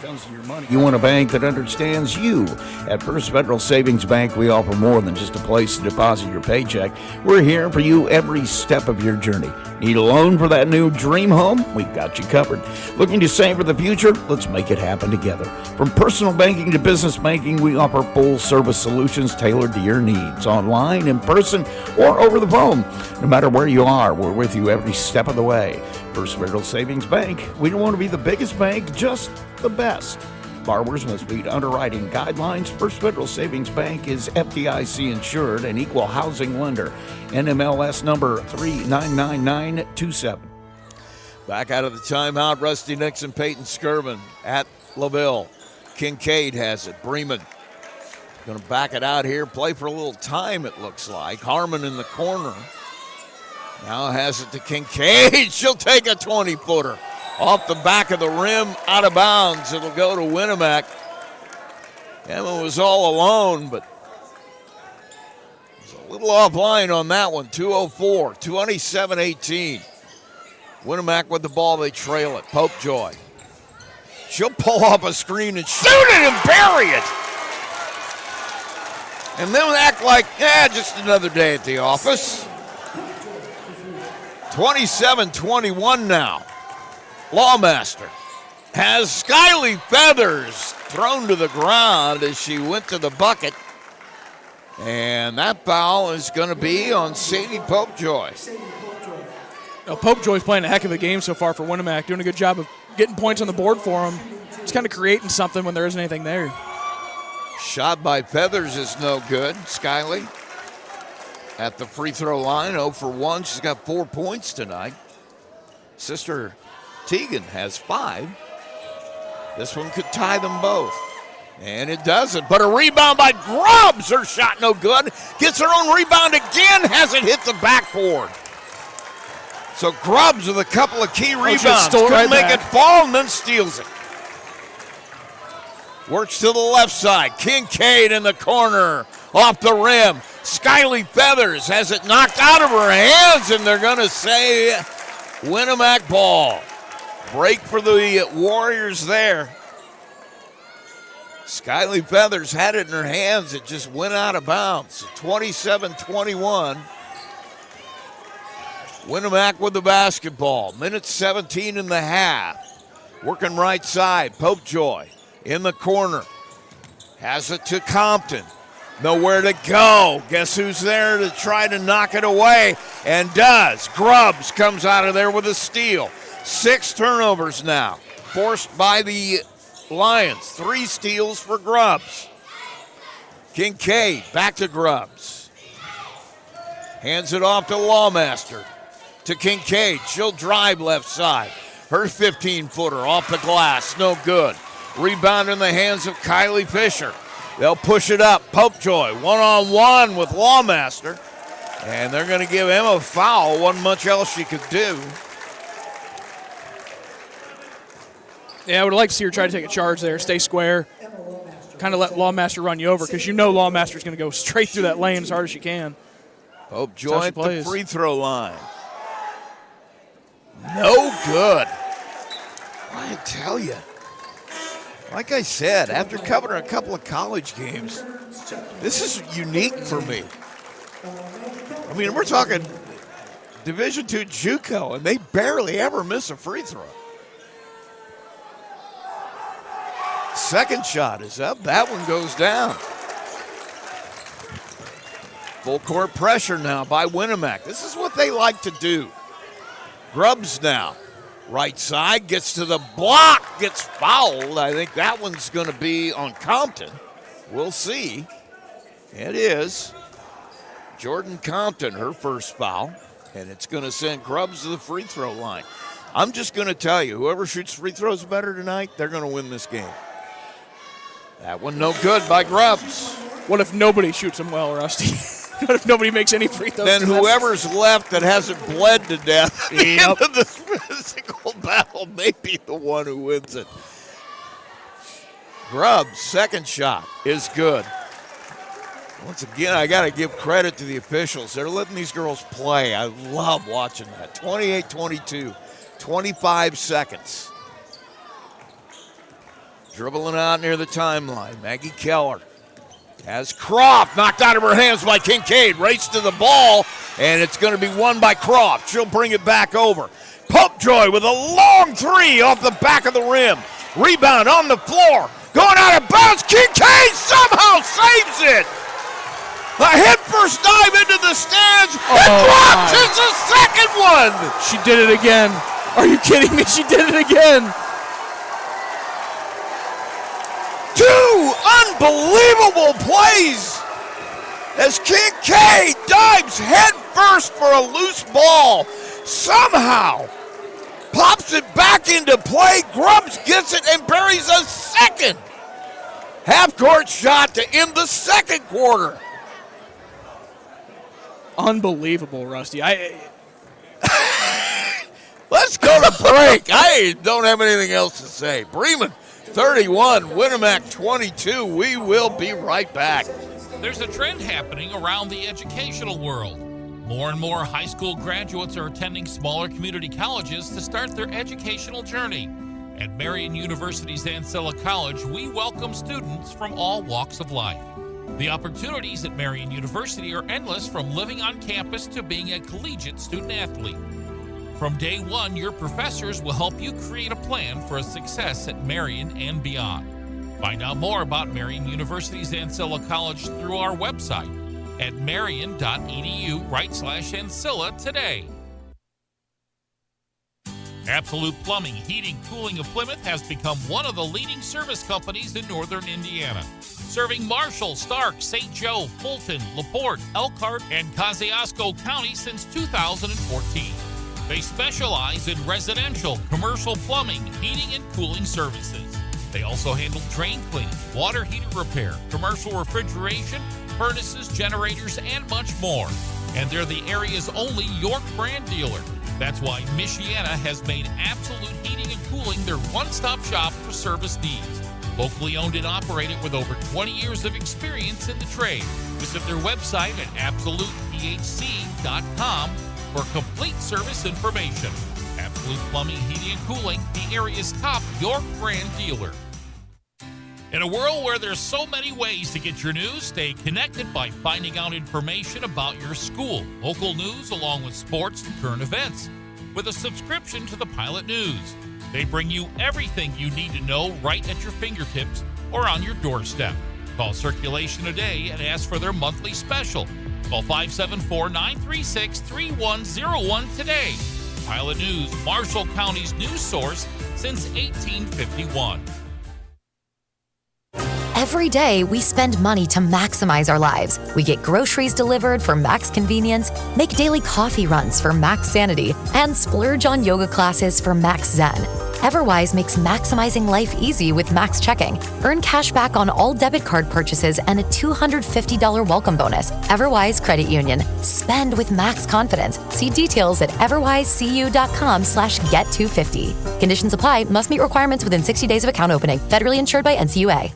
Comes to your money. You want a bank that understands you. At First Federal Savings Bank, we offer more than just a place to deposit your paycheck. We're here for you every step of your journey. Need a loan for that new dream home? We've got you covered. Looking to save for the future? Let's make it happen together. From personal banking to business banking, we offer full-service solutions tailored to your needs, online, in person, or over the phone. No matter where you are, we're with you every step of the way. First Federal Savings Bank. We don't want to be the biggest bank, just the best. Borrowers must meet underwriting guidelines. First Federal Savings Bank is FDIC insured and equal housing lender. NMLS number 399927. Back out of the timeout, Rusty Nixon, Peyton Skirvin at LaVille. Kincaid has it. Bremen going to back it out here. Play for a little time, it looks like. Harmon in the corner. Now has it to Kincaid. She'll take a 20-footer. Off the back of the rim, out of bounds. It'll go to Winamac. Emma was all alone, but was a little offline on that one. 2:04, 27-18. Winamac with the ball, they trail it. Popejoy. She'll pull off a screen and shoot it and bury it. And then act like, just another day at the office. 27-21 now. Lawmaster has Skyly Feathers thrown to the ground as she went to the bucket. And that foul is going to be on Sadie Popejoy. Popejoy's playing a heck of a game so far for Winamac, doing a good job of getting points on the board for them. Just kind of creating something when there isn't anything there. Shot by Feathers is no good. Skyly at the free throw line, 0 for 1. She's got 4 points tonight. Sister Teagan has 5. This one could tie them both. And it doesn't. But a rebound by Grubbs. Her shot no good. Gets her own rebound again. Hasn't hit the backboard. So Grubbs with a couple of key rebounds. Couldn't make it fall and then steals it. Works to the left side. Kincaid in the corner. Off the rim. Skyly Feathers has it knocked out of her hands, and they're going to say Winamac ball. Break for the Warriors there. Skyly Feathers had it in her hands. It just went out of bounds. 27-21. Winamac with the basketball. Minute 17 in the half. Working right side. Popejoy in the corner. Has it to Compton. Nowhere to go. Guess who's there to try to knock it away? And does. Grubbs comes out of there with a steal. 6 turnovers now. Forced by the Lions. 3 steals for Grubbs. Kincaid back to Grubbs. Hands it off to Lawmaster. To Kincaid. She'll drive left side. Her 15-footer off the glass. No good. Rebound in the hands of Kylie Fisher. They'll push it up. Popejoy one-on-one with Lawmaster. And they're going to give Emma a foul. Wasn't much else she could do. Yeah, I would like to see her try to take a charge there, stay square, kind of let Lawmaster run you over, because you know Lawmaster's going to go straight through that lane as hard as she can. Popejoy at the free throw line. No good. I tell you. Like I said, after covering a couple of college games, this is unique for me. I mean, we're talking Division II JUCO, and they barely ever miss a free throw. Second shot is up. That one goes down. Full court pressure now by Winamac. This is what they like to do. Grubbs now. Right side, gets to the block, gets fouled. I think that one's going to be on Compton. We'll see. It is Jordan Compton, her first foul, and it's going to send Grubbs to the free throw line. I'm just going to tell you, whoever shoots free throws better tonight, they're going to win this game. That one no good by Grubbs. What if nobody shoots them well, Rusty? What if nobody makes any free throws? Then whoever's left that hasn't bled to death at the end of this physical battle may be the one who wins it. Grubbs' second shot is good. Once again, I got to give credit to the officials. They're letting these girls play. I love watching that. 28-22, 25 seconds. Dribbling out near the timeline, Maggie Keller. Has Croft knocked out of her hands by Kincaid. Race to the ball, and it's going to be won by Croft. She'll bring it back over. Popejoy with a long three off the back of the rim. Rebound on the floor. Going out of bounds. Kincaid somehow saves it. A head-first dive into the stands. And drops his second one. She did it again. Are you kidding me? She did it again. 2 unbelievable plays as Kincaid dives head first for a loose ball. Somehow pops it back into play. Grubbs gets it and buries a second half-court shot to end the second quarter. Unbelievable, Rusty. Let's go to break. I don't have anything else to say. Bremen 31, Winamac 22. We will be right back. There's a trend happening around the educational world. More and more high school graduates are attending smaller community colleges to start their educational journey. At Marian University's Ancilla College, we welcome students from all walks of life. The opportunities at Marian University are endless, from living on campus to being a collegiate student athlete. From day one, your professors will help you create a plan for a success at Marian and beyond. Find out more about Marian University's Ancilla College through our website at marian.edu/Ancilla today. Absolute Plumbing, Heating, Cooling of Plymouth has become one of the leading service companies in northern Indiana, serving Marshall, Stark, St. Joe, Fulton, LaPorte, Elkhart, and Kosciuszko County since 2014. They specialize in residential, commercial plumbing, heating, and cooling services. They also handle drain cleaning, water heater repair, commercial refrigeration, furnaces, generators, and much more. And they're the area's only York brand dealer. That's why Michiana has made Absolute Heating and Cooling their one-stop shop for service needs. Locally owned and operated with over 20 years of experience in the trade. Visit their website at absolutephc.com for complete service information. Absolute Plumbing, Heating, and Cooling, the area's top York brand dealer. In a world where there's so many ways to get your news, stay connected by finding out information about your school, local news, along with sports and current events. With a subscription to the Pilot News, they bring you everything you need to know right at your fingertips or on your doorstep. Call Circulation today and ask for their monthly special. Call 574-936-3101 today. Pilot News, Marshall County's news source since 1851. Every day, we spend money to maximize our lives. We get groceries delivered for max convenience, make daily coffee runs for max sanity, and splurge on yoga classes for max zen. Everwise makes maximizing life easy with Max Checking. Earn cash back on all debit card purchases and a $250 welcome bonus. Everwise Credit Union. Spend with max confidence. See details at everwisecu.com/get250. Conditions apply. Must meet requirements within 60 days of account opening. Federally insured by NCUA.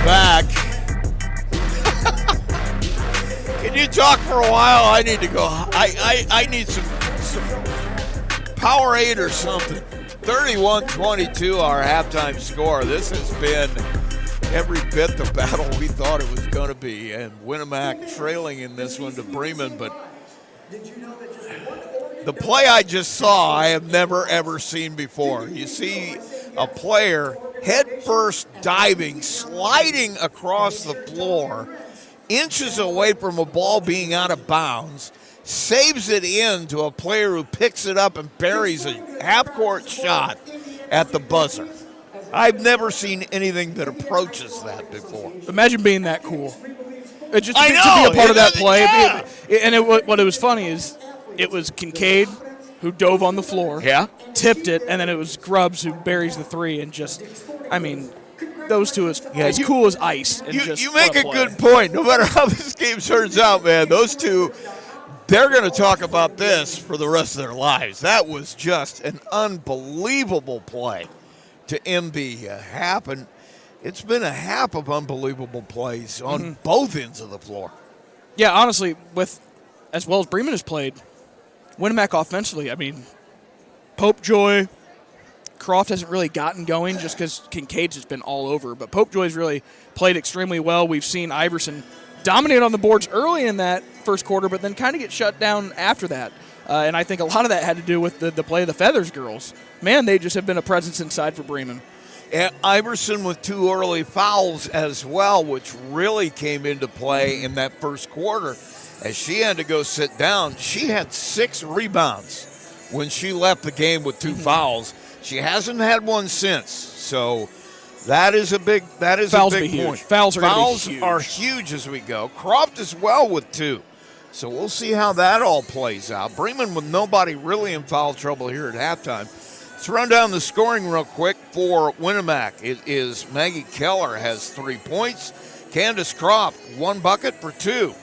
Back. Can you talk for a while? I need to go. I need some Powerade or something. 31-22 our halftime score. This has been every bit the battle we thought it was going to be. And Winamac trailing in this one to Bremen. But the play I just saw, I have never, ever seen before. You see a player head first diving, sliding across the floor, inches away from a ball being out of bounds, saves it in to a player who picks it up and buries a half-court shot at the buzzer. I've never seen anything that approaches that before. Imagine being that cool. Just I to know. be a part of that play. Yeah. What it was funny is it was Kincaid who dove on the floor, tipped it, and then it was Grubbs who buries the three, and just, I mean, those two as cool as ice. And you make a good point. No matter how this game turns out, man, those two, they're going to talk about this for the rest of their lives. That was just an unbelievable play to end the half, and it's been a half of unbelievable plays on both ends of the floor. Yeah, honestly, with as well as Bremen has played, Winamac offensively, I mean, Popejoy, Croft hasn't really gotten going just because Kincaid's has been all over. But Popejoy's really played extremely well. We've seen Iverson dominate on the boards early in that first quarter, but then kind of get shut down after that. And I think a lot of that had to do with the play of the Feathers girls. Man, they just have been a presence inside for Bremen. And Iverson with 2 early fouls as well, which really came into play in that first quarter. As she had to go sit down, she had 6 rebounds when she left the game with 2 fouls. She hasn't had one since, so that is a big point. Fouls are huge as we go. Croft as well with 2, so we'll see how that all plays out. Bremen with nobody really in foul trouble here at halftime. Let's run down the scoring real quick for Winamac. It is Maggie Keller has 3 points. Candace Croft 1 bucket for 2.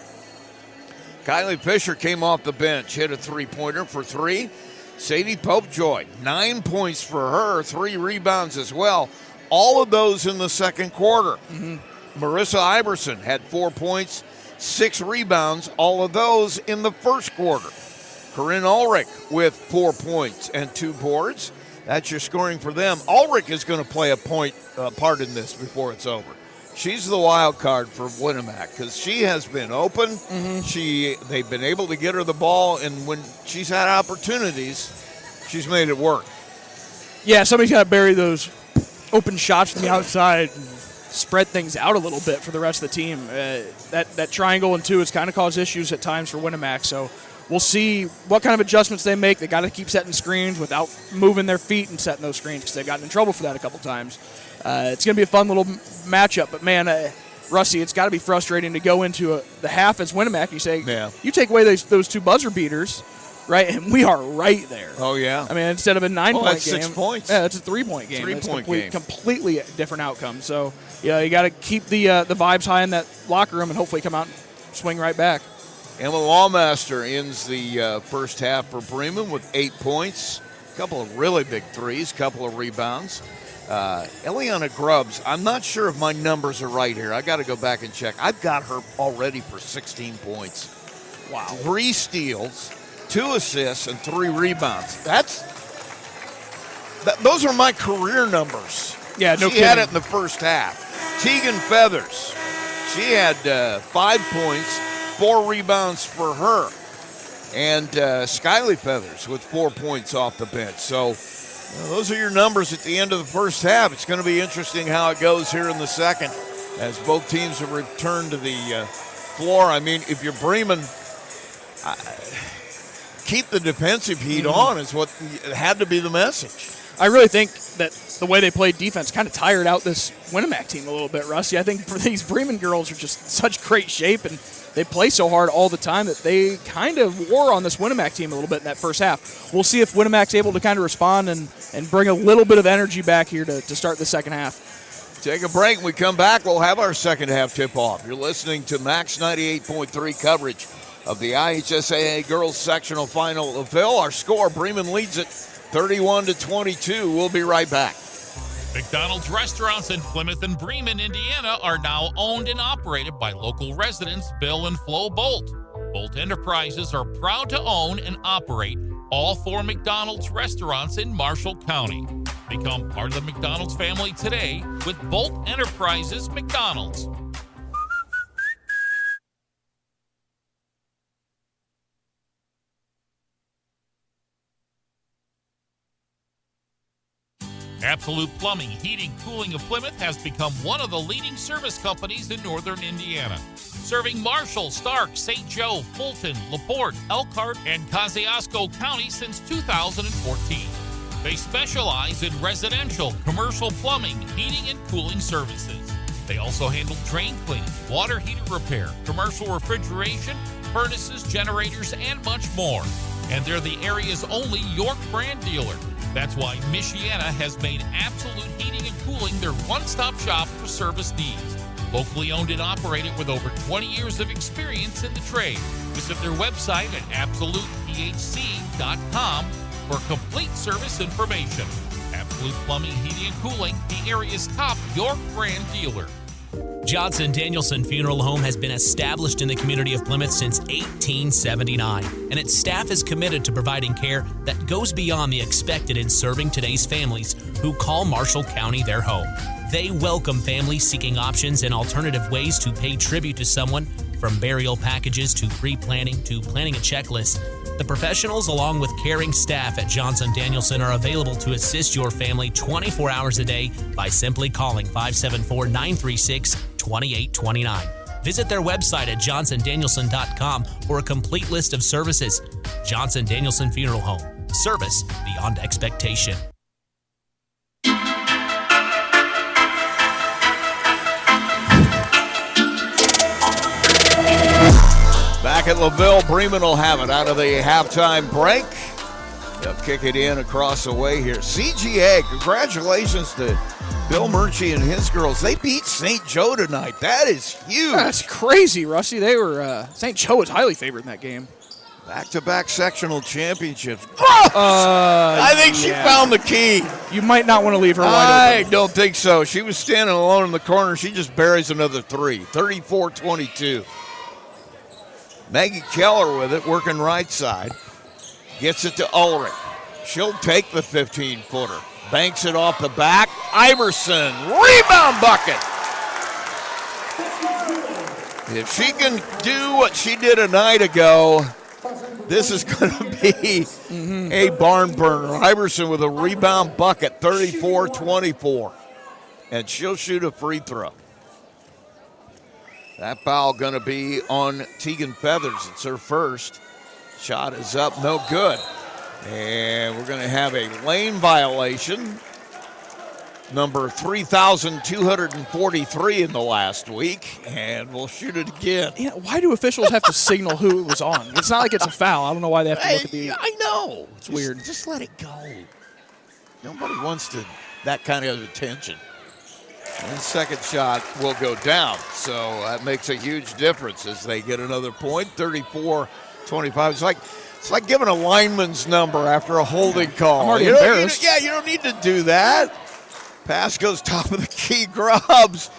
Kylie Fisher came off the bench, hit a 3-pointer for 3. Sadie Popejoy, 9 points for her, 3 rebounds as well. All of those in the second quarter. Marissa Iverson had 4 points, 6 rebounds, all of those in the first quarter. Corinne Ulrich with 4 points and 2 boards. That's your scoring for them. Ulrich is going to play a part in this before it's over. She's the wild card for Winamac because she has been open. They've been able to get her the ball, and when she's had opportunities, she's made it work. Yeah, somebody's got to bury those open shots from the outside and spread things out a little bit for the rest of the team. That triangle and 2 has kind of caused issues at times for Winamac, so we'll see what kind of adjustments they make. They got to keep setting screens without moving their feet and setting those screens because they've gotten in trouble for that a couple times. It's going to be a fun little matchup, but man, Rusty, it's got to be frustrating to go into the half as Winamac. You say, you take away those 2 buzzer beaters, right, and we are right there. Oh, yeah. I mean, instead of a 9-point that's game. 6 points. Yeah, it's a 3-point game. 3-point game. Completely different outcome. So, yeah, you got to keep the vibes high in that locker room and hopefully come out and swing right back. Emma Lawmaster ends the first half for Bremen with 8 points, a couple of really big threes, couple of rebounds. Eliana Grubbs, I'm not sure if my numbers are right here. I got to go back and check. I've got her already for 16 points. Wow. 3 steals, 2 assists, and 3 rebounds. Those are my career numbers. Yeah, no She kidding. had it in the first half. Tegan Feathers, she had 5 points, 4 rebounds for her. And Skyly Feathers with 4 points off the bench. So those are your numbers at the end of the first half. It's going to be interesting how it goes here in the second as both teams have returned to the floor. I mean, if you're Bremen, keep the defensive heat on is what had to be the message. I really think that the way they played defense kind of tired out this Winamac team a little bit, Rusty. I think these Bremen girls are just in such great shape, and they play so hard all the time that they kind of wore on this Winamac team a little bit in that first half. We'll see if Winamac's able to kind of respond and bring a little bit of energy back here to start the second half. Take a break. When we come back, we'll have our second half tip-off. You're listening to Max 98.3 coverage of the IHSAA Girls Sectional Final of Phil. Our score, Bremen leads it 31-22. We'll be right back. McDonald's restaurants in Plymouth and Bremen, Indiana are now owned and operated by local residents Bill and Flo Bolt. Bolt Enterprises are proud to own and operate all 4 McDonald's restaurants in Marshall County. Become part of the McDonald's family today with Bolt Enterprises McDonald's. Absolute Plumbing, Heating, Cooling of Plymouth has become one of the leading service companies in northern Indiana. Serving Marshall, Stark, St. Joe, Fulton, LaPorte, Elkhart, and Kosciuszko County since 2014. They specialize in residential, commercial plumbing, heating, and cooling services. They also handle drain cleaning, water heater repair, commercial refrigeration, furnaces, generators, and much more. And they're the area's only York brand dealer. That's why Michiana has made Absolute Heating and Cooling their one-stop shop for service needs. Locally owned and operated with over 20 years of experience in the trade. Visit their website at absolutephc.com for complete service information. Absolute Plumbing, Heating, and Cooling, the area's top York brand dealer. Johnson Danielson Funeral Home has been established in the community of Plymouth since 1879, and its staff is committed to providing care that goes beyond the expected in serving today's families who call Marshall County their home. They welcome families seeking options and alternative ways to pay tribute to someone, from burial packages to pre-planning to planning a checklist. The professionals, along with caring staff at Johnson Danielson, are available to assist your family 24 hours a day by simply calling 574-936-2829. Visit their website at johnsondanielson.com for a complete list of services. Johnson Danielson Funeral Home. Service beyond expectation. Back at LaVille, Bremen will have it out of the halftime break. They'll kick it in across the way here. CGA, congratulations to Bill Murchie and his girls. They beat St. Joe tonight. That is huge. That's crazy, Rusty. They were St. Joe was highly favored in that game. Back-to-back sectional championships. I think she found the key. You might not want to leave her wide I open. don't think so. She was standing alone in the corner. She just buries another 3. 34-22. Maggie Keller with it, working right side. Gets it to Ulrich. She'll take the 15-footer. Banks it off the back. Iverson, rebound bucket. If she can do what she did a night ago, this is going to be a barn burner. Iverson with a rebound bucket, 34-24. And she'll shoot a free throw. That foul going to be on Tegan Feathers. It's her first. Shot is up, no good. And we're going to have a lane violation. Number 3,243 in the last week. And we'll shoot it again. Yeah, why do officials have to signal who it was on? It's not like it's a foul. I don't know why they have to look at the... I know. It's weird. Just let it go. Nobody wants that kind of attention. And the second shot will go down, so that makes a huge difference as they get another point, 34-25. It's like giving a lineman's number after a holding call. I'm already embarrassed. You don't need to do that. Pass goes top of the key, Grubbs.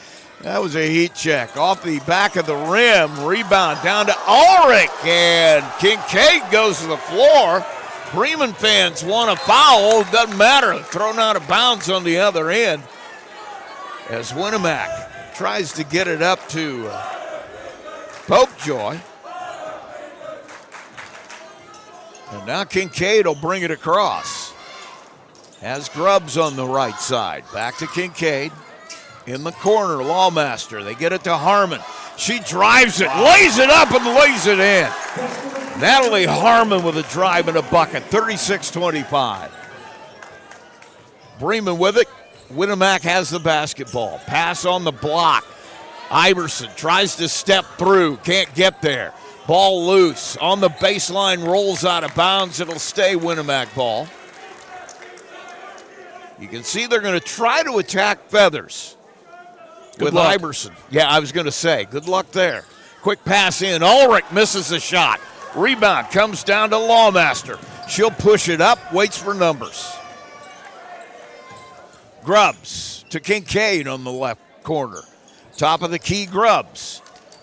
That was a heat check. Off the back of the rim. Rebound down to Ulrich. And Kincaid goes to the floor. Bremen fans want a foul. Doesn't matter. Thrown out of bounds on the other end. As Winamac tries to get it up to Popejoy. And now Kincaid will bring it across. Has Grubbs on the right side. Back to Kincaid. In the corner, Lawmaster. They get it to Harmon. She drives it, lays it up, and lays it in. Natalie Harmon with a drive and a bucket, 36-25. Bremen with it. Winamac has the basketball. Pass on the block. Iverson tries to step through, can't get there. Ball loose. On the baseline, rolls out of bounds. It'll stay Winamac ball. You can see they're going to try to attack Feathers. With Iverson. Yeah, I was going to say, good luck there. Quick pass in. Ulrich misses the shot. Rebound comes down to Lawmaster. She'll push it up, waits for numbers. Grubbs to Kincaid on the left corner. Top of the key, Grubbs.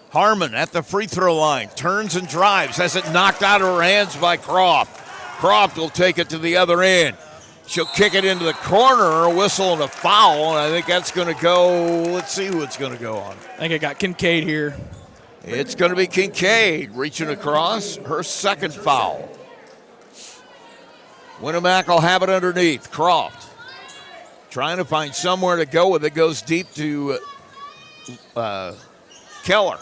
Harmon at the free throw line. Turns and drives. Has it knocked out of her hands by Croft. Croft will take it to the other end. She'll kick it into the corner, a whistle and a foul, and I think that's going to go, let's see who it's going to go on. I think I got Kincaid here. It's going to be Kincaid reaching across, her second foul. Winamac will have it underneath. Croft trying to find somewhere to go with it, goes deep to Keller.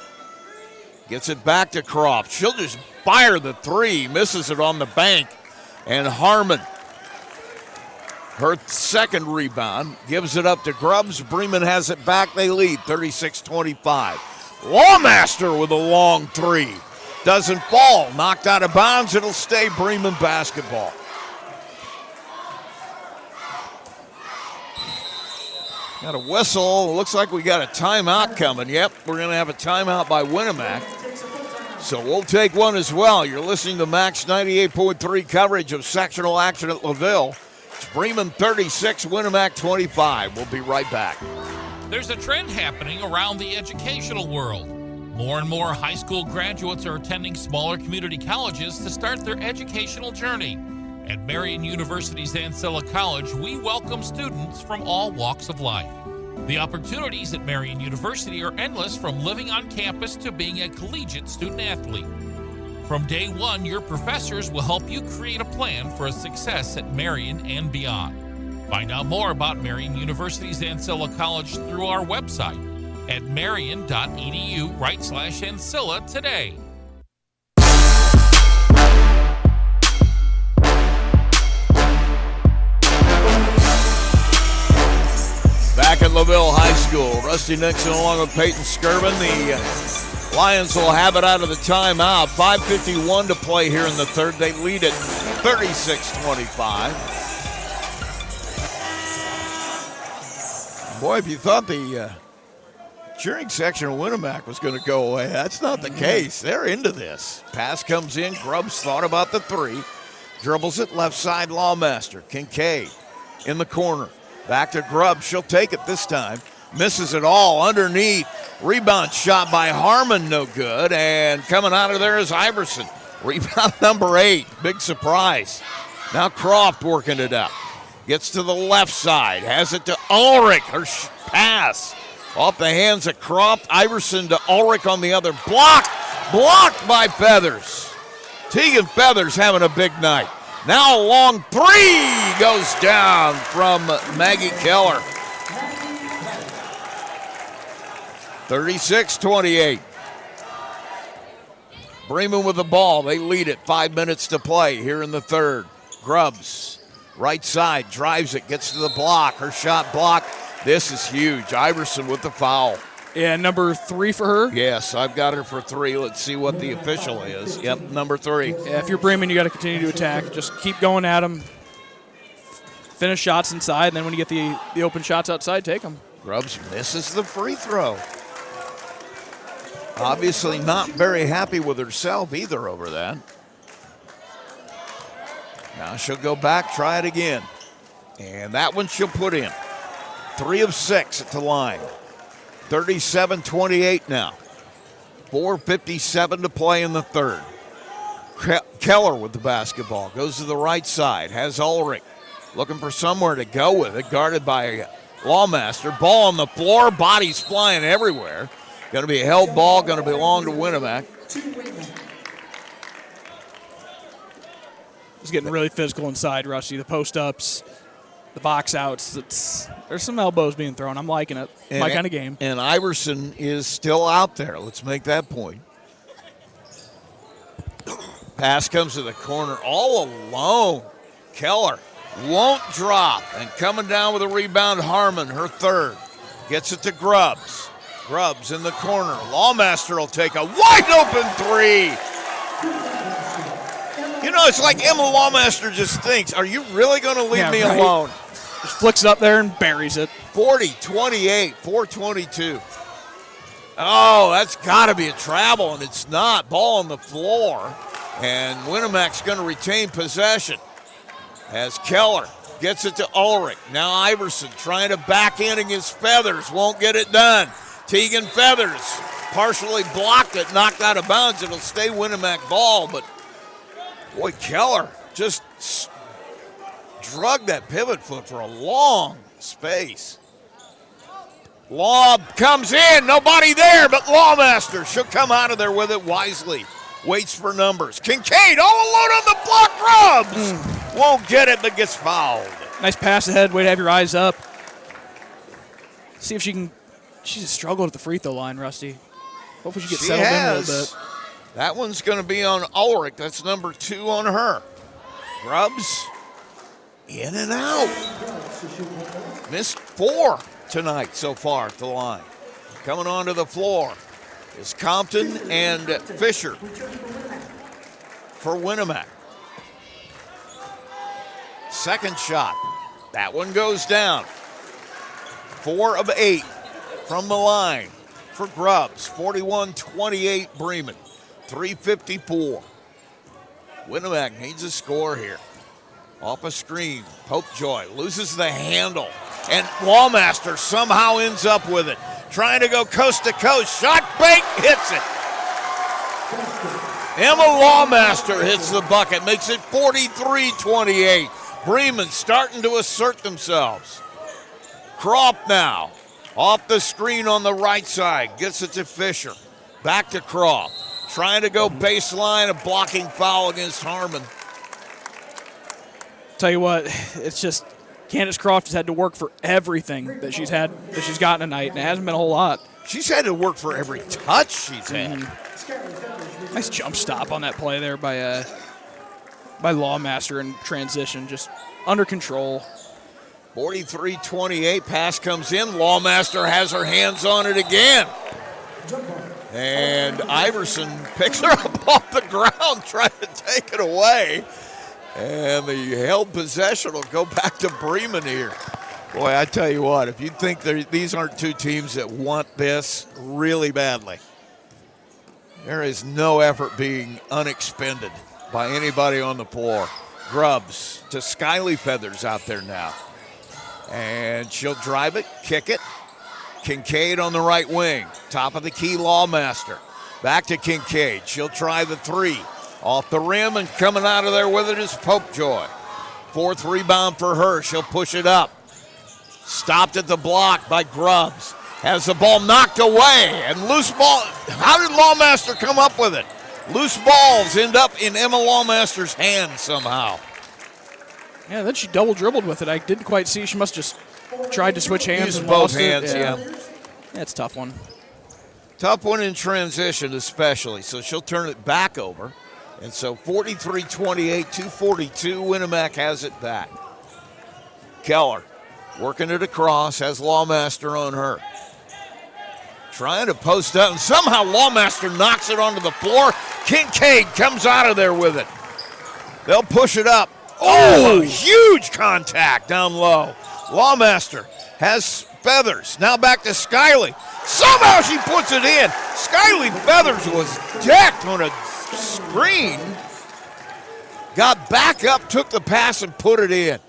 Gets it back to Croft. She'll just fire the three, misses it on the bank, and Harmon, her second rebound, gives it up to Grubbs. Bremen has it back. They lead 36-25. Lawmaster with a long three. Doesn't fall. Knocked out of bounds. It'll stay Bremen basketball. Got a whistle. Looks like we got a timeout coming. Yep, we're going to have a timeout by Winamac. So we'll take one as well. You're listening to Max 98.3 coverage of sectional action at LaVille. It's Bremen 36, Winamac 25. We'll be right back. There's a trend happening around the educational world. More and more high school graduates are attending smaller community colleges to start their educational journey. At Marian University's Ancilla College, we welcome students from all walks of life. The opportunities at Marian University are endless, from living on campus to being a collegiate student athlete. From day one, your professors will help you create a plan for a success at Marian and beyond. Find out more about Marian University's Ancilla College through our website at marian.edu/Ancilla today. Back at LaVille High School, Rusty Nixon along with Peyton Skirvin. The Lions will have it out of the timeout. 5:51 to play here in the third. They lead it 36-25. Boy, if you thought the cheering section of Winamac was going to go away, that's not the case. They're into this. Pass comes in. Grubbs thought about the three. Dribbles it left side, Lawmaster. Kincaid in the corner. Back to Grubbs. She'll take it this time. Misses it all underneath. Rebound shot by Harmon, no good. And coming out of there is Iverson. Rebound number 8. Big surprise. Now Croft working it up. Gets to the left side. Has it to Ulrich. Her pass off the hands of Croft. Iverson to Ulrich on the other block. Blocked by Feathers. Tegan Feathers having a big night. Now a long three goes down from Maggie Keller. 36-28. Bremen with the ball. They lead it. 5 minutes to play here in the third. Grubbs, right side, drives it, gets to the block. Her shot blocked. This is huge. Iverson with the foul. Yeah, number 3 for her. Yes, I've got her for 3. Let's see what the official is. Yep, number 3. Yeah, if you're Bremen, you got to continue to attack. Just keep going at them. Finish shots inside, and then when you get the open shots outside, take them. Grubbs misses the free throw. Obviously not very happy with herself either over that. Now she'll go back, try it again. And that one she'll put in. 3 of 6 at the line. 37-28 now. 4:57 to play in the third. Keller with the basketball. Goes to the right side. Has Ulrich looking for somewhere to go with it. Guarded by Lawmaster. Ball on the floor. Bodies flying everywhere. Going to be a held ball. Going to belong to Winamac. It's getting really physical inside, Rusty. The post-ups, the box-outs. There's some elbows being thrown. I'm liking it. My kind of game. And Iverson is still out there. Let's make that point. Pass comes to the corner all alone. Keller won't drop. And coming down with a rebound, Harmon, her third. Gets it to Grubbs. Grubbs in the corner. Lawmaster will take a wide-open three. You know, it's like Emma Lawmaster just thinks, are you really going to leave me alone? Just flicks it up there and buries it. 40-28, 4:22. Oh, that's got to be a travel, and it's not. Ball on the floor, and Winamac's going to retain possession as Keller gets it to Ulrich. Now Iverson trying to backhanding his Feathers. Won't get it done. Tegan Feathers partially blocked it, knocked out of bounds. It'll stay Winamac ball, but boy, Keller just drug that pivot foot for a long space. Lob comes in, nobody there but Lawmaster. She'll come out of there with it wisely. Waits for numbers. Kincaid all alone on the block. Grubbs won't get it, but gets fouled. Nice pass ahead. Way to have your eyes up. See if she can. She's struggled at the free throw line, Rusty. Hopefully she gets settled in a little bit. That one's going to be on Ulrich. That's number 2 on her. Grubbs in and out. Missed 4 tonight so far at the line. Coming onto the floor is Compton and Fisher for Winamac. Second shot. That one goes down. 4 of 8 from the line for Grubbs. 41-28 Bremen. 3:54. Winamac needs a score here. Off a screen, Popejoy loses the handle, and Lawmaster somehow ends up with it. Trying to go coast to coast. Shot fake, hits it. Emma Lawmaster hits the bucket, makes it 43-28. Bremen starting to assert themselves. Croft now, off the screen on the right side, gets it to Fisher. Back to Croft. Trying to go baseline, a blocking foul against Harmon. Tell you what, it's just Candace Croft has had to work for everything that she's gotten tonight, and it hasn't been a whole lot. She's had to work for every touch she's had. Nice jump stop on that play there by Lawmaster in transition, just under control. 43-28, pass comes in. Lawmaster has her hands on it again. And Iverson picks her up off the ground, trying to take it away. And the held possession will go back to Bremen here. Boy, I tell you what, if you think these aren't two teams that want this really badly, there is no effort being unexpended by anybody on the floor. Grubbs to Skyly Feathers out there now. And she'll drive it, kick it. Kincaid on the right wing. Top of the key, Lawmaster. Back to Kincaid. She'll try the three. Off the rim and coming out of there with it is Popejoy. 4th rebound for her. She'll push it up. Stopped at the block by Grubbs. Has the ball knocked away. And loose ball. How did Lawmaster come up with it? Loose balls end up in Emma Lawmaster's hands somehow. Yeah, then she double dribbled with it. I didn't quite see. She must just tried to switch hands. Used and both lost hands, it. yeah. That's a tough one. Tough one in transition especially. So she'll turn it back over. And so 43-28, 2:42, Winamac has it back. Keller working it across, has Lawmaster on her. Trying to post up, and somehow Lawmaster knocks it onto the floor. Kincaid comes out of there with it. They'll push it up. Oh, huge contact down low. Lawmaster has Feathers. Now back to Skyly. Somehow she puts it in. Skyly Feathers was decked on a screen. Got back up, took the pass, and put it in.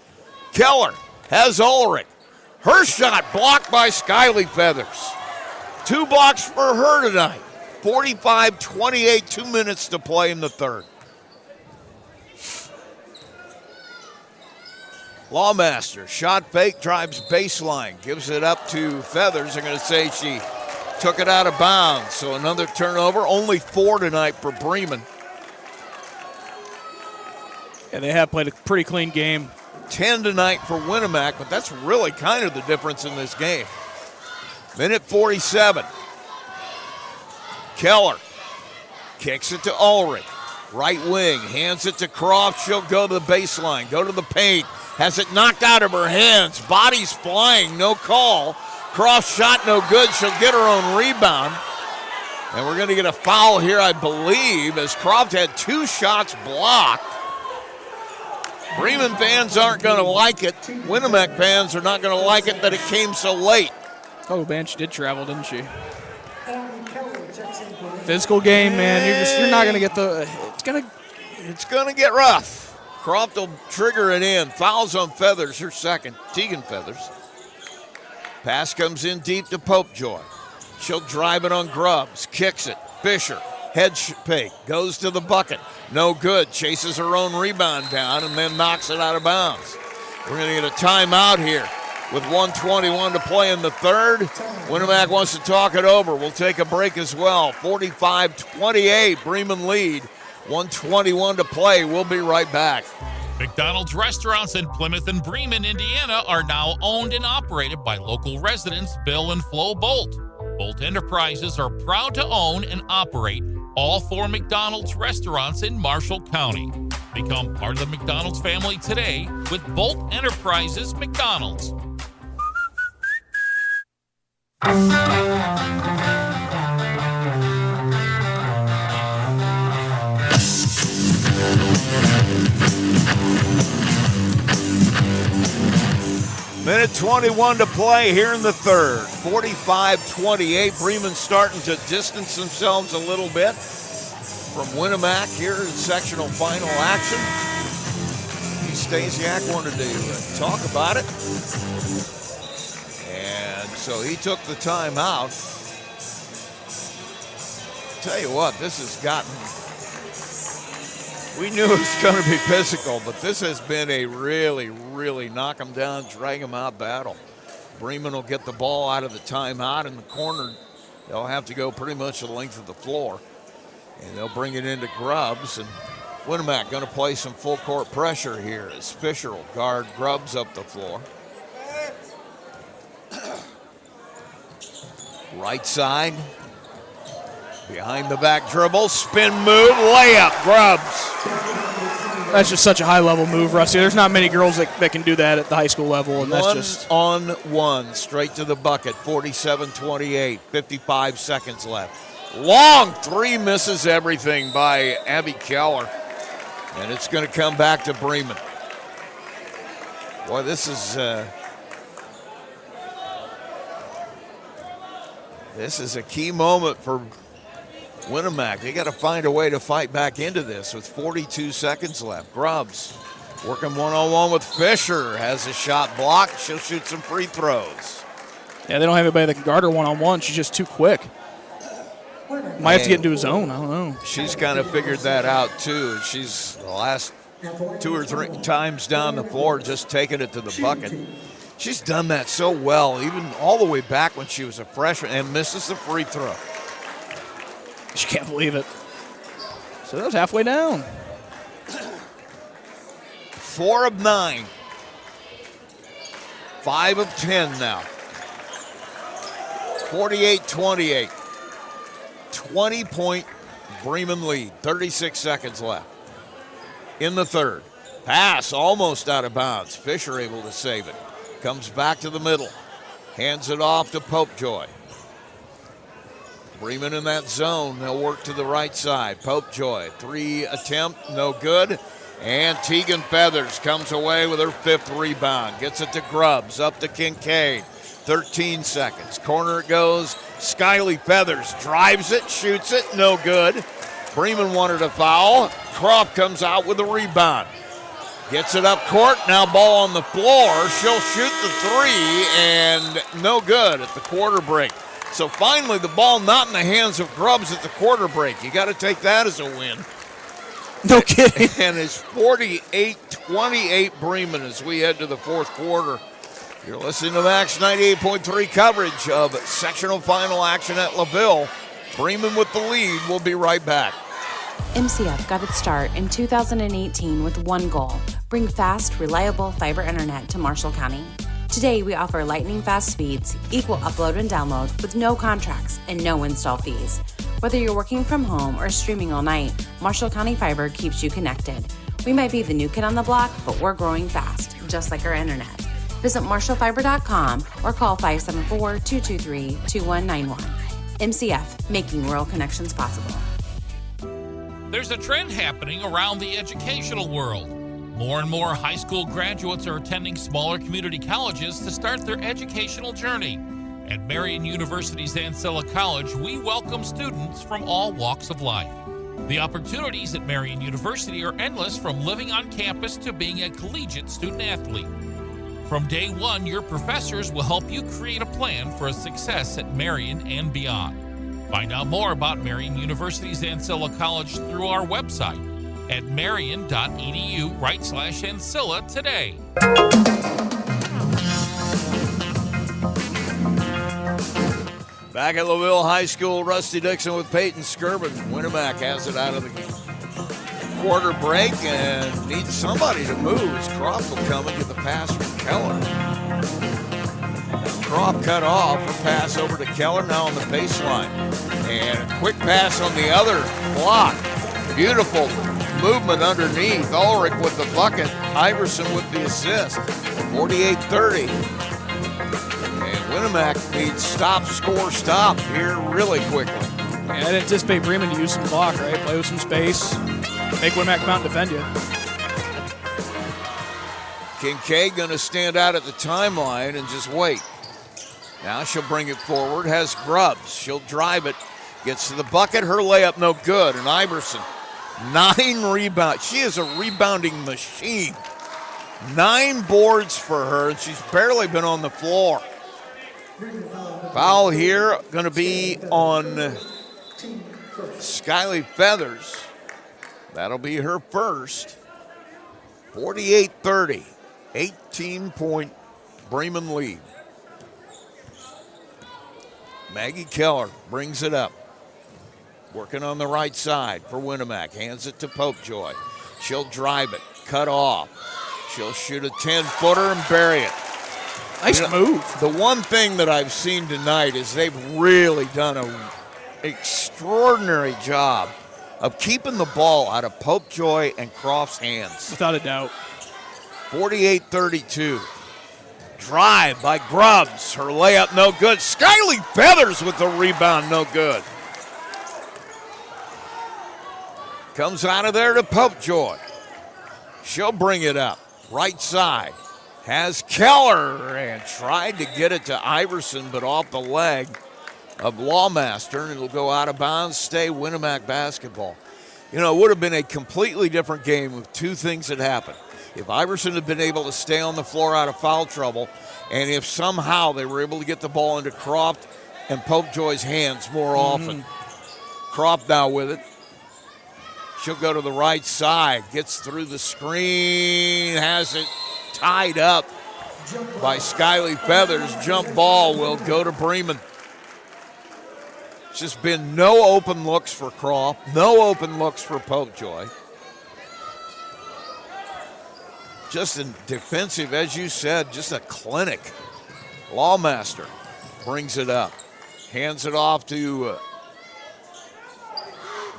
Keller has Ulrich. Her shot blocked by Skyly Feathers. 2 blocks for her tonight. 45-28, 2 minutes to play in the third. Lawmaster, shot fake, drives baseline, gives it up to Feathers. I'm going to say she took it out of bounds. So another turnover, only 4 tonight for Bremen. Yeah, they have played a pretty clean game. 10 tonight for Winamac, but that's really kind of the difference in this game. Minute 47. Keller kicks it to Ulrich. Right wing, hands it to Croft. She'll go to the baseline, go to the paint. Has it knocked out of her hands. Body's flying, no call. Croft shot no good. She'll get her own rebound. And we're going to get a foul here, I believe, as Croft had 2 shots blocked. Bremen fans aren't going to like it. Winamac fans are not going to like it that it came so late. Oh, man, she did travel, didn't she? Physical game, man. You're not going to get the. It's gonna get rough. Croft will trigger it in. Fouls on Feathers, her second. Tegan Feathers. Pass comes in deep to Popejoy. She'll drive it on Grubbs. Kicks it. Fisher. Head fake. Goes to the bucket. No good. Chases her own rebound down and then knocks it out of bounds. We're going to get a timeout here with 1:21 to play in the third. Winamac wants to talk it over. We'll take a break as well. 45-28. Bremen lead. 1:21 to play. We'll be right back. McDonald's restaurants in Plymouth and Bremen, Indiana are now owned and operated by local residents Bill and Flo Bolt. Bolt Enterprises are proud to own and operate all 4 McDonald's restaurants in Marshall County. Become part of the McDonald's family today with Bolt Enterprises McDonald's. Minute 21 to play here in the third. 45-28. Bremen starting to distance themselves a little bit from Winamac here in sectional final action. Stasiak wanted to talk about it. And so he took the timeout. Tell you what, this has gotten... We knew it was going to be physical, but this has been a really, really knock them down, drag them out battle. Bremen will get the ball out of the timeout in the corner. They'll have to go pretty much the length of the floor. And they'll bring it into Grubbs. And Winamac going to play some full court pressure here as Fisher will guard Grubbs up the floor. Right side. Behind the back dribble, spin move, layup, Grubbs. That's just such a high-level move, Rusty. There's not many girls that can do that at the high school level, and that's just... 1-on-1, straight to the bucket, 47-28, 55 seconds left. Long three misses everything by Abby Keller, and it's going to come back to Bremen. Boy, this is a key moment for Winamac. They got to find a way to fight back into this with 42 seconds left. Grubbs working one-on-one with Fisher. Has a shot blocked. She'll shoot some free throws. Yeah, they don't have anybody that can guard her one-on-one. She's just too quick. Might have to get into his zone. I don't know. She's kind of figured that out, too. She's the last 2 or 3 times down the floor just taking it to the bucket. She's done that so well, even all the way back when she was a freshman, and misses the free throw. She can't believe it. So that was halfway down. 4 of 9. 5 of 10 now. 48-28. 20-point Bremen lead. 36 seconds left in the third. Pass almost out of bounds. Fisher able to save it. Comes back to the middle. Hands it off to Popejoy. Bremen in that zone. They'll work to the right side. Popejoy, 3 attempt, no good. And Tegan Feathers comes away with her 5th rebound. Gets it to Grubbs, up to Kincaid. 13 seconds. Corner it goes. Skyly Feathers drives it, shoots it, no good. Bremen wanted a foul. Croft comes out with a rebound. Gets it up court, now ball on the floor. She'll shoot the three, and no good at the quarter break. So finally the ball not in the hands of Grubbs at the quarter break. You got to take that as a win. No kidding. And it's 48-28 Bremen as we head to the fourth quarter. You're listening to Max 98.3 coverage of sectional final action at LaVille. Bremen with the lead. We'll be right back. MCF got its start in 2018 with one goal: bring fast, reliable fiber internet to Marshall County. Today, we offer lightning-fast speeds, equal upload and download with no contracts and no install fees. Whether you're working from home or streaming all night, Marshall County Fiber keeps you connected. We might be the new kid on the block, but we're growing fast, just like our internet. Visit marshallfiber.com or call 574-223-2191. MCF, making rural connections possible. There's a trend happening around the educational world. More and more high school graduates are attending smaller community colleges to start their educational journey. At Marian University's Ancilla College, we welcome students from all walks of life. The opportunities at Marian University are endless, from living on campus to being a collegiate student athlete. From day one, your professors will help you create a plan for a success at Marian and beyond. Find out more about Marian University's Ancilla College through our website at marian.edu/Ancilla today. Back at LaVille High School, Rusty Dixon with Peyton Skirvin. Winamac has it out of the quarter break and needs somebody to move as Croft will come and get the pass from Keller. Croft cut off, her pass over to Keller, now on the baseline. And a quick pass on the other block. Beautiful movement underneath. Ulrich with the bucket. Iverson with the assist. 48-30. And Winamac needs stop, score, stop here really quickly. Yeah, I'd anticipate Bremen to use some block, right? Play with some space. Make Winamac come out and defend you. Kincaid going to stand out at the timeline and just wait. Now she'll bring it forward, has Grubbs. She'll drive it, gets to the bucket, her layup no good. And Iverson, 9 rebounds. She is a rebounding machine. 9 boards for her, and she's barely been on the floor. Foul here going to be on Skyly Feathers. That'll be her first. 48-30, 18-point Bremen lead. Maggie Keller brings it up. Working on the right side for Winamac. Hands it to Popejoy. She'll drive it, cut off. She'll shoot a 10-footer and bury it. Nice move. The one thing that I've seen tonight is they've really done an extraordinary job of keeping the ball out of Popejoy and Croft's hands. Without a doubt. 48-32. Drive by Grubbs. Her layup no good. Skyly Feathers with the rebound no good. Comes out of there to Popejoy. She'll bring it up. Right side. Has Keller and tried to get it to Iverson, but off the leg of Lawmaster, and it'll go out of bounds, stay Winamac basketball. You know, it would have been a completely different game with two things that happened. If Iverson had been able to stay on the floor out of foul trouble, and if somehow they were able to get the ball into Croft and Popejoy's hands more often. Croft now with it. She'll go to the right side, gets through the screen, has it tied up by Skyly Feathers. Jump ball will go to Bremen. It's just been no open looks for Croft, no open looks for Popejoy. Just a defensive, as you said, just a clinic. Lawmaster brings it up, hands it off to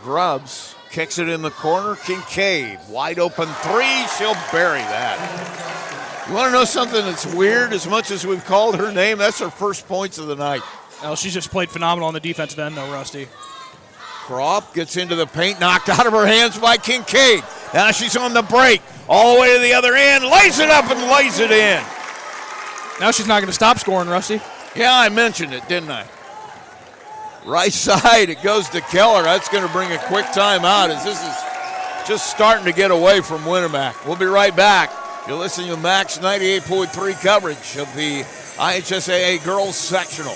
Grubbs, kicks it in the corner. Kincaid, wide open three, she'll bury that. You want to know something that's weird? As much as we've called her name, that's her first points of the night. Oh, she's just played phenomenal on the defensive end, though, Rusty. Croft gets into the paint, knocked out of her hands by Kincaid. Now she's on the break, all the way to the other end, lays it up and lays it in. Now she's not going to stop scoring, Rusty. Yeah, I mentioned it, didn't I? Right side, it goes to Keller. That's going to bring a quick timeout, as this is just starting to get away from Winamac. We'll be right back. You're listening to Max 98.3 coverage of the IHSAA Girls Sectional.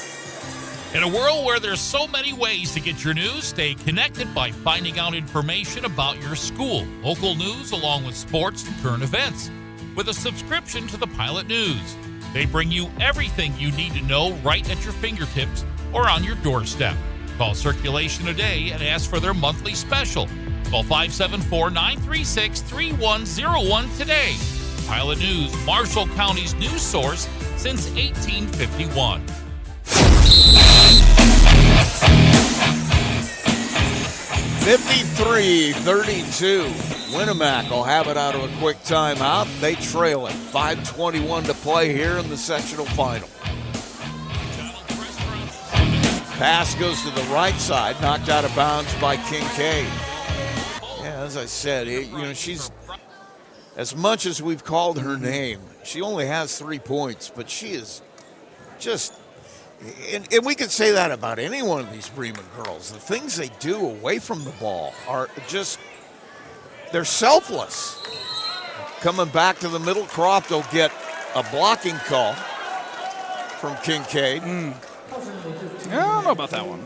In a world where there's so many ways to get your news, stay connected by finding out information about your school, local news, along with sports and current events. With a subscription to the Pilot News, they bring you everything you need to know right at your fingertips or on your doorstep. Call Circulation today and ask for their monthly special. Call 574-936-3101 today. Pilot News, Marshall County's news source since 1851. 53-32. Winamac will have it out of a quick timeout. They trail it. 5:21 to play here in the sectional final. Pass goes to the right side, knocked out of bounds by Kincaid. Yeah, as I said, she's, as much as we've called her name, she only has 3 points, but she is just, and we could say that about any one of these Bremen girls. The things they do away from the ball are just, they're selfless. Coming back to the middle, Croft will get a blocking call from Kincaid. I don't know about that one.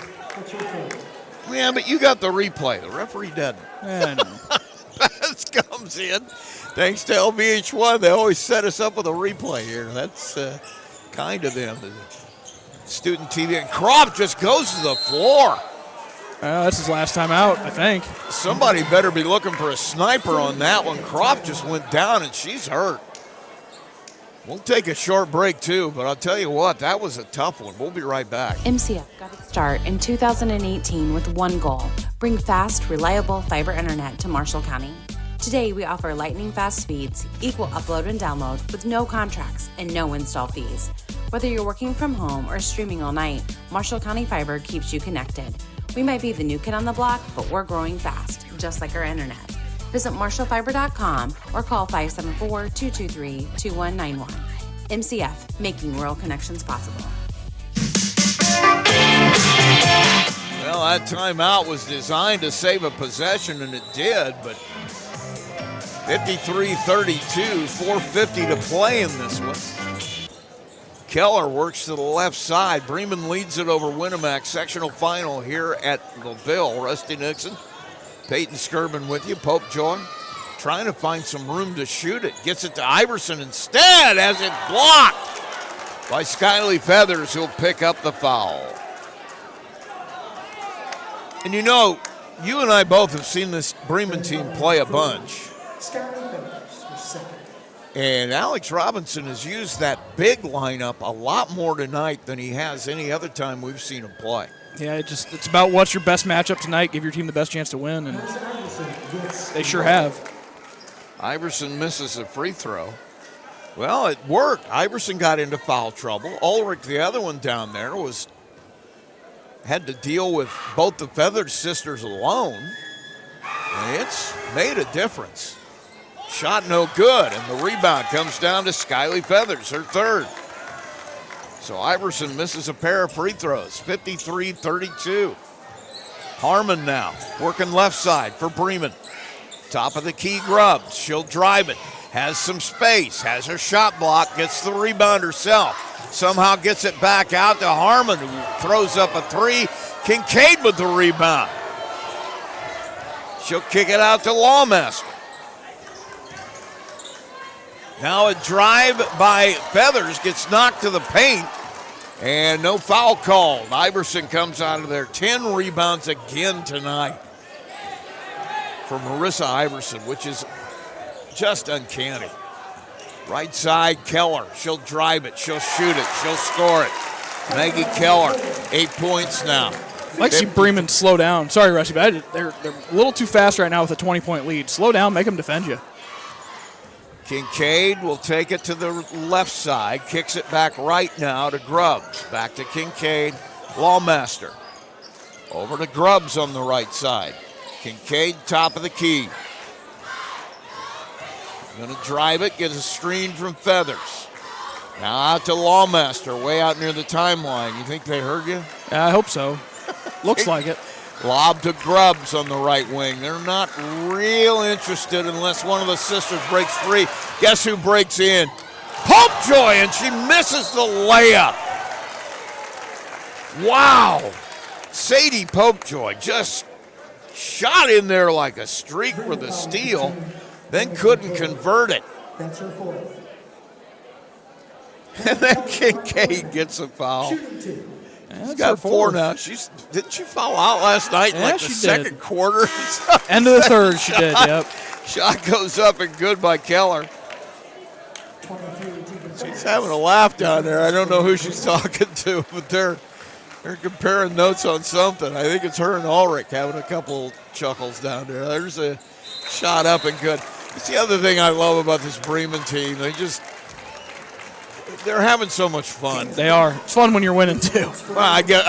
Yeah, but you got the replay. The referee doesn't. Yeah, I know. Pass comes in. Thanks to LBH1, they always set us up with a replay here. That's kind of them. The student TV. And Croft just goes to the floor. That's his last time out, I think. Somebody better be looking for a sniper on that one. Croft just went down, and she's hurt. We'll take a short break, too, but I'll tell you what, that was a tough one. We'll be right back. MCF got its start in 2018 with one goal: bring fast, reliable fiber internet to Marshall County. Today, we offer lightning-fast speeds, equal upload and download with no contracts and no install fees. Whether you're working from home or streaming all night, Marshall County Fiber keeps you connected. We might be the new kid on the block, but we're growing fast, just like our internet. Visit marshallfiber.com or call 574-223-2191. MCF, making rural connections possible. Well, that timeout was designed to save a possession, and it did, but 53-32, 4:50 to play in this one. Keller works to the left side. Bremen leads it over Winamac. Sectional final here at LaVille. Rusty Nixon, Peyton Skirvin with you. Pope Joy trying to find some room to shoot it. Gets it to Iverson instead, as it blocked by Skyly Feathers, who'll pick up the foul. And you know, you and I both have seen this Bremen team play a bunch. And Alex Robinson has used that big lineup a lot more tonight than he has any other time we've seen him play. Yeah, it's about what's your best matchup tonight, give your team the best chance to win, and they sure have. Iverson misses a free throw. Well, it worked. Iverson got into foul trouble. Ulrich, the other one down there, had to deal with both the Feathers sisters alone. And it's made a difference. Shot no good, and the rebound comes down to Skyly Feathers, her third. So Iverson misses a pair of free throws, 53-32. Harmon now, working left side for Bremen. Top of the key, Grubbs. She'll drive it, has some space, has her shot block, gets the rebound herself. Somehow gets it back out to Harmon, who throws up a three. Kincaid with the rebound. She'll kick it out to Lawmaster. Now a drive by Feathers gets knocked to the paint, and no foul called. Iverson comes out of there. 10 rebounds again tonight for Marissa Iverson, which is just uncanny. Right side, Keller. She'll drive it. She'll shoot it. She'll score it. Maggie Keller, 8 points now. I'd like to see Bremen slow down. Sorry, Rusty, but they're a little too fast right now with a 20-point lead. Slow down, make them defend you. Kincaid will take it to the left side, kicks it back right now to Grubbs. Back to Kincaid, Lawmaster. Over to Grubbs on the right side. Kincaid, top of the key. Going to drive it, gets a screen from Feathers. Now out to Lawmaster, way out near the timeline. You think they heard you? I hope so. Looks like it. Lob to Grubbs on the right wing. They're not real interested unless one of the sisters breaks free. Guess who breaks in? Popejoy, and she misses the layup. Wow. Sadie Popejoy just shot in there like a streak for the steal, then couldn't convert it. That's her fourth. And then Kincaid gets a foul. She's got 4 now. Didn't she foul out last night in like the second quarter? End of the third, she did, yep. Shot goes up and good by Keller. She's having a laugh down there. I don't know who she's talking to, but they're comparing notes on something. I think it's her and Ulrich having a couple chuckles down there. There's a shot up and good. It's the other thing I love about this Bremen team. They're having so much fun. They are. It's fun when you're winning, too. Well, I guess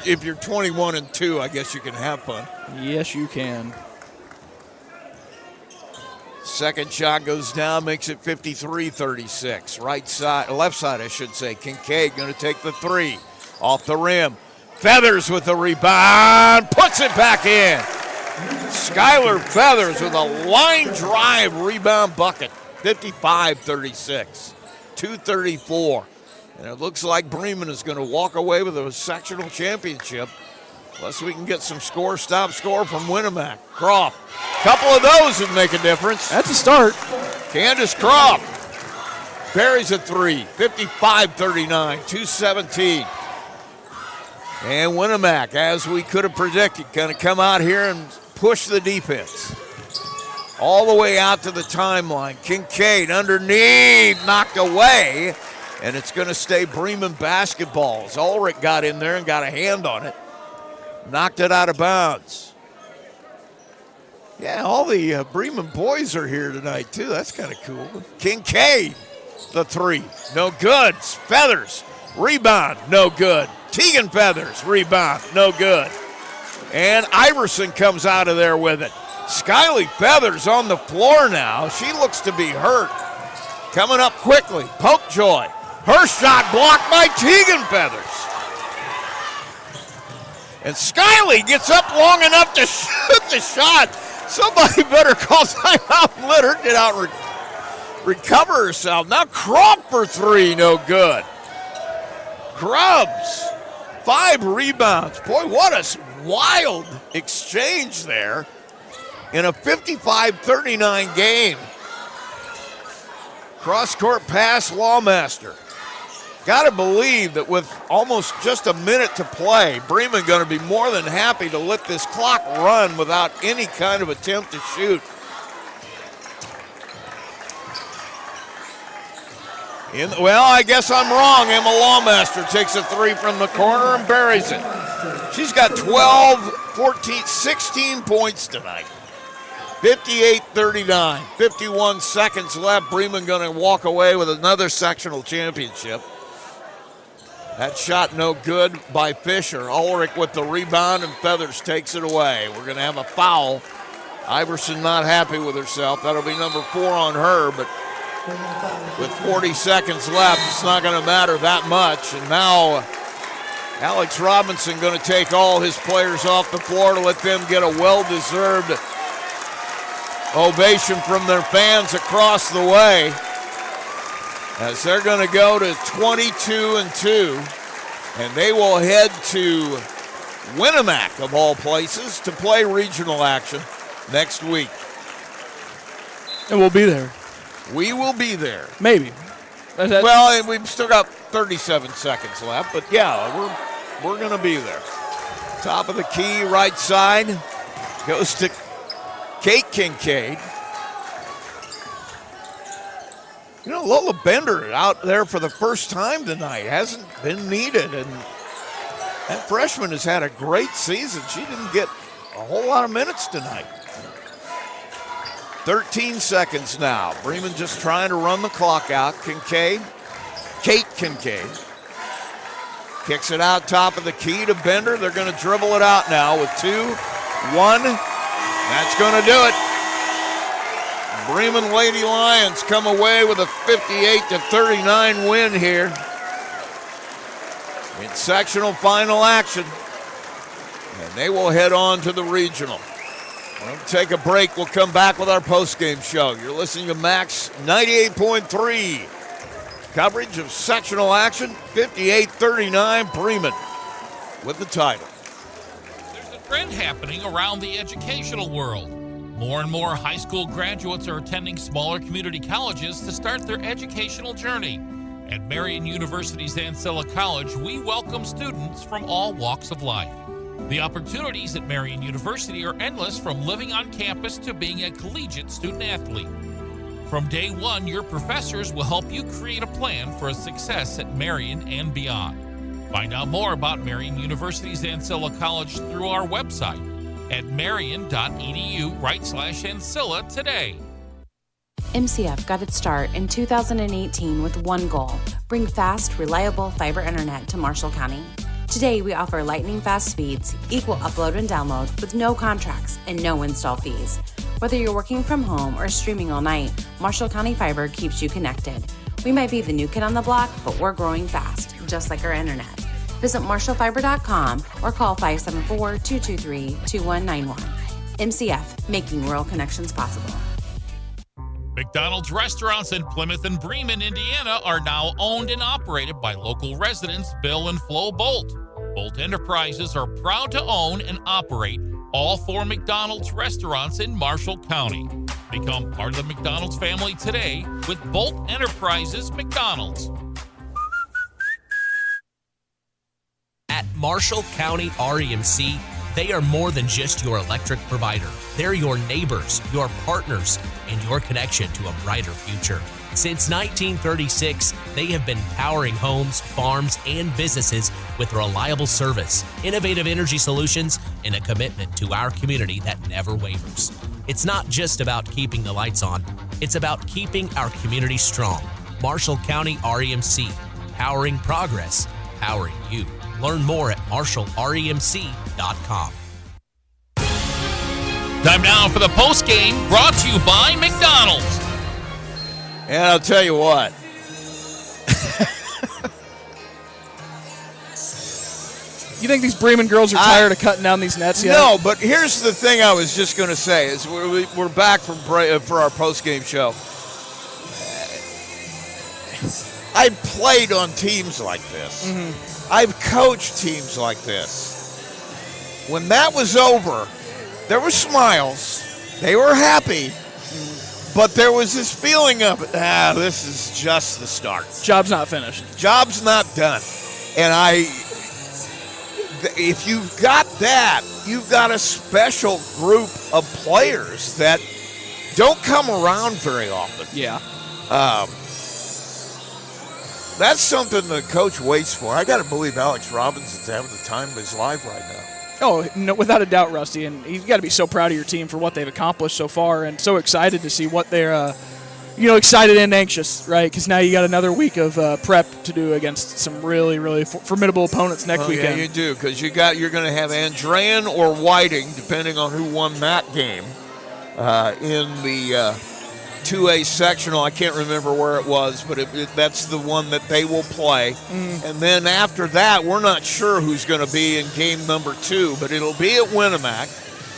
if you're 21-2, I guess you can have fun. Yes, you can. Second shot goes down, makes it 53-36. Left side, I should say. Kincaid going to take the 3. Off the rim. Feathers with the rebound. Puts it back in. Skylar Feathers with a line drive rebound bucket. 55-36. 2:34. And it looks like Bremen is going to walk away with a sectional championship. Unless we can get some stop score from Winamac. Croft. Couple of those would make a difference. That's a start. Candace Croft buries a 3. 55-39. 2:17. And Winamac, as we could have predicted, going to come out here and push the defense. All the way out to the timeline. Kincaid underneath, knocked away. And it's going to stay Bremen basketball. As Ulrich got in there and got a hand on it. Knocked it out of bounds. Yeah, all the Bremen boys are here tonight, too. That's kind of cool. Kincaid, the 3. No good. Feathers, rebound, no good. Tegan Feathers, rebound, no good. And Iverson comes out of there with it. Skyly Feathers on the floor now. She looks to be hurt. Coming up quickly, Popejoy. Her shot blocked by Tegan Feathers. And Skyly gets up long enough to shoot the shot. Somebody better call timeout and let her get out and recover herself. Now Crump for 3, no good. Grubbs, 5 rebounds. Boy, what a wild exchange there in a 55-39 game. Cross-court pass, Lawmaster. Got to believe that with almost just a minute to play, Bremen going to be more than happy to let this clock run without any kind of attempt to shoot. Well, I guess I'm wrong. Emma Lawmaster takes a 3 from the corner and buries it. She's got 12, 14, 16 points tonight. 58-39, 51 seconds left. Bremen going to walk away with another sectional championship. That shot no good by Fisher. Ulrich with the rebound and Feathers takes it away. We're going to have a foul. Iverson not happy with herself. That'll be number 4 on her, but with 40 seconds left, it's not going to matter that much. And now Alex Robinson going to take all his players off the floor to let them get a well-deserved ovation from their fans across the way, as they're going to go to 22-2, and they will head to Winamac, of all places, to play regional action next week. And we'll be there. We will be there. Maybe. Well, and we've still got 37 seconds left, but yeah, we're going to be there. Top of the key, right side, goes to Kate Kincaid. You know, Lola Bender out there for the first time tonight. Hasn't been needed, and that freshman has had a great season. She didn't get a whole lot of minutes tonight. 13 seconds now. Bremen just trying to run the clock out. Kate Kincaid kicks it out top of the key to Bender. They're going to dribble it out now with 2, 1. That's going to do it. Bremen Lady Lions come away with a 58-39 win here in sectional final action. and they will head on to the regional. We'll take a break. We'll come back with our postgame show. You're listening to Max 98.3. Coverage of sectional action, 58-39 Bremen with the title. There's a trend happening around the educational world. More and more high school graduates are attending smaller community colleges to start their educational journey. At Marian University's Ancilla College, we welcome students from all walks of life. The opportunities at Marian University are endless, from living on campus to being a collegiate student athlete. From day one, your professors will help you create a plan for a success at Marian and beyond. Find out more about Marian University's Ancilla College through our website at marian.edu/Ancilla today. MCF got its start in 2018 with one goal: bring fast, reliable fiber internet to Marshall County. Today, we offer lightning-fast speeds, equal upload and download with no contracts and no install fees. Whether you're working from home or streaming all night, Marshall County Fiber keeps you connected. We might be the new kid on the block, but we're growing fast, just like our internet. Visit marshallfiber.com or call 574-223-2191. MCF, making rural connections possible. McDonald's restaurants in Plymouth and Bremen, Indiana are now owned and operated by local residents Bill and Flo Bolt. Bolt Enterprises are proud to own and operate all 4 McDonald's restaurants in Marshall County. Become part of the McDonald's family today with Bolt Enterprises McDonald's. At Marshall County REMC, they are more than just your electric provider. They're your neighbors, your partners, and your connection to a brighter future. Since 1936, they have been powering homes, farms, and businesses with reliable service, innovative energy solutions, and a commitment to our community that never wavers. It's not just about keeping the lights on, it's about keeping our community strong. Marshall County REMC, powering progress, powering you. Learn more at marshallremc.com. Time now for the postgame, brought to you by McDonald's. And I'll tell you what. You think these Bremen girls are tired of cutting down these nets yet? No, but here's the thing I was just going to say is we're back for our postgame show. I played on teams like this. Mm-hmm. I've coached teams like this. When that was over, there were smiles. They were happy. But there was this feeling of, this is just the start. Job's not finished. Job's not done. And if you've got that, you've got a special group of players that don't come around very often. Yeah. That's something the coach waits for. I got to believe Alex Robinson's having the time of his life right now. Oh, no, without a doubt, Rusty. And you've got to be so proud of your team for what they've accomplished so far, and so excited to see what they're, excited and anxious, right? Because now you got another week of prep to do against some really, really formidable opponents next weekend. Yeah, you do, because you're going to have Andrean or Whiting, depending on who won that game, in the 2A sectional. I can't remember where it was, but that's the one that they will play. And then after that, we're not sure who's going to be in game number 2, but it'll be at Winamac,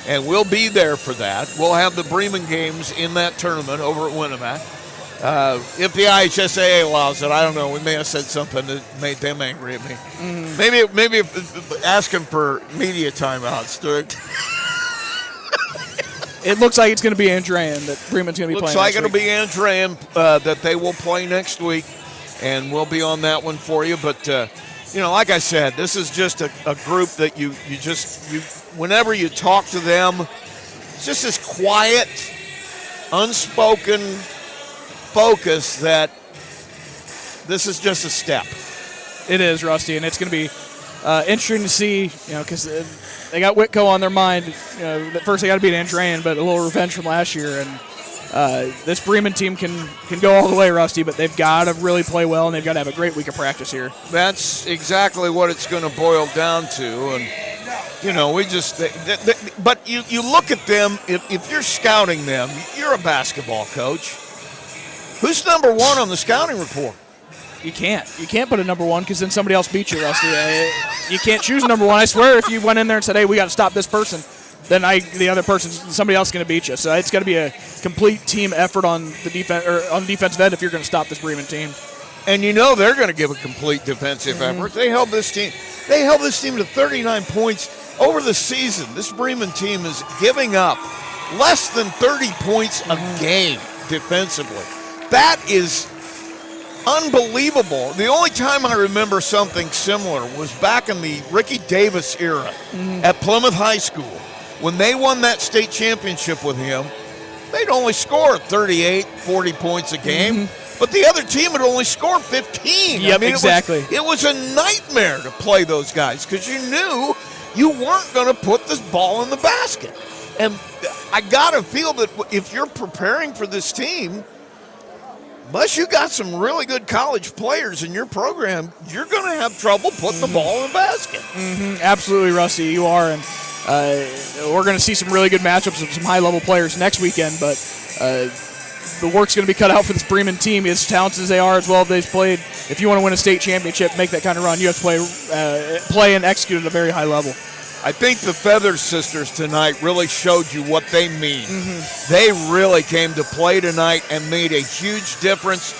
and we'll be there for that. We'll have the Bremen games in that tournament over at Winamac. If the IHSAA allows it, I don't know. We may have said something that made them angry at me. Maybe asking for media timeouts. It looks like it's going to be Andrean that Bremen's going to be playing. Looks like it'll be Andrean that they will play next week, and we'll be on that one for you. But like I said, this is just a group that you whenever you talk to them, it's just this quiet, unspoken focus that this is just a step. It is, Rusty, and it's going to be interesting to see, because they got Whitco on their mind. First they got to beat Andrean, but a little revenge from last year. And this Bremen team can go all the way, Rusty, but they've got to really play well, and they've got to have a great week of practice here. That's exactly what it's going to boil down to. And, we just but you look at them, if you're scouting them, you're a basketball coach. Who's number 1 on the scouting report? You can't put a number one because then somebody else beats you, Rusty. You can't choose number one. I swear, if you went in there and said, "Hey, we got to stop this person," then somebody else is going to beat you. So it's got to be a complete team effort on the defense or on the defensive end if you're going to stop this Bremen team. And they're going to give a complete defensive effort. They held this team to 39 points over the season. This Bremen team is giving up less than 30 points a game defensively. That is unbelievable. The only time I remember something similar was back in the Ricky Davis era at Plymouth High School. When they won that state championship with him, they'd only score 38, 40 points a game. But the other team had only scored 15. Yep, exactly. It was a nightmare to play those guys because you knew you weren't going to put this ball in the basket. And I got to feel that if you're preparing for this team, unless you got some really good college players in your program, you're going to have trouble putting the ball in the basket. Absolutely, Rusty, you are. And we're going to see some really good matchups with some high-level players next weekend, but the work's going to be cut out for this Bremen team, as talented as they are, as well as they've played. If you want to win a state championship, make that kind of run, you have to play and execute at a very high level. I think the Feather sisters tonight really showed you what they mean. They really came to play tonight and made a huge difference.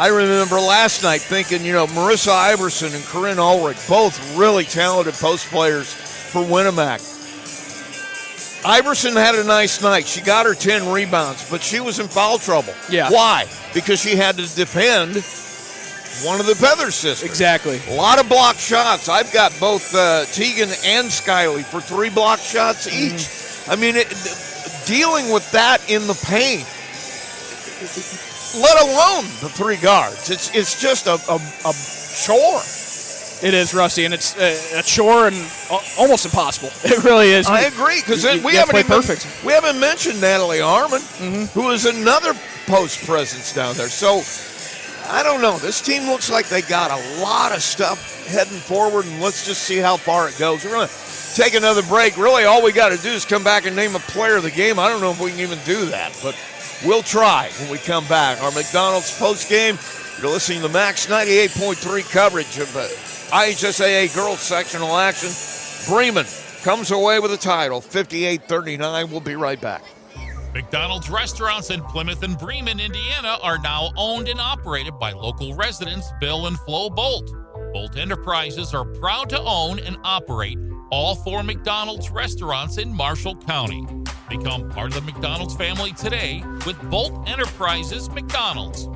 I remember last night thinking, Marissa Iverson and Corinne Ulrich, both really talented post players for Winamac. Iverson had a nice night. She got her 10 rebounds, but she was in foul trouble. Yeah. Why? Because she had to defend one of the Feather sisters. Exactly. A lot of blocked shots. I've got both Tegan and Skyley for 3 blocked shots each. I mean, dealing with that in the paint, let alone the 3 guards, it's just a chore. It is, Rusty, and it's a chore and almost impossible. It really is. I agree, because we haven't mentioned Natalie Harmon, who is another post presence down there. So, I don't know. This team looks like they got a lot of stuff heading forward, and let's just see how far it goes. We're going to take another break. Really, all we got to do is come back and name a player of the game. I don't know if we can even do that, but we'll try when we come back. Our McDonald's post game. You're listening to Max 98.3 coverage of IHSAA Girls Sectional Action. Bremen comes away with the title, 58-39. We'll be right back. McDonald's restaurants in Plymouth and Bremen, Indiana are now owned and operated by local residents Bill and Flo Bolt. Bolt Enterprises are proud to own and operate all 4 McDonald's restaurants in Marshall County. Become part of the McDonald's family today with Bolt Enterprises McDonald's.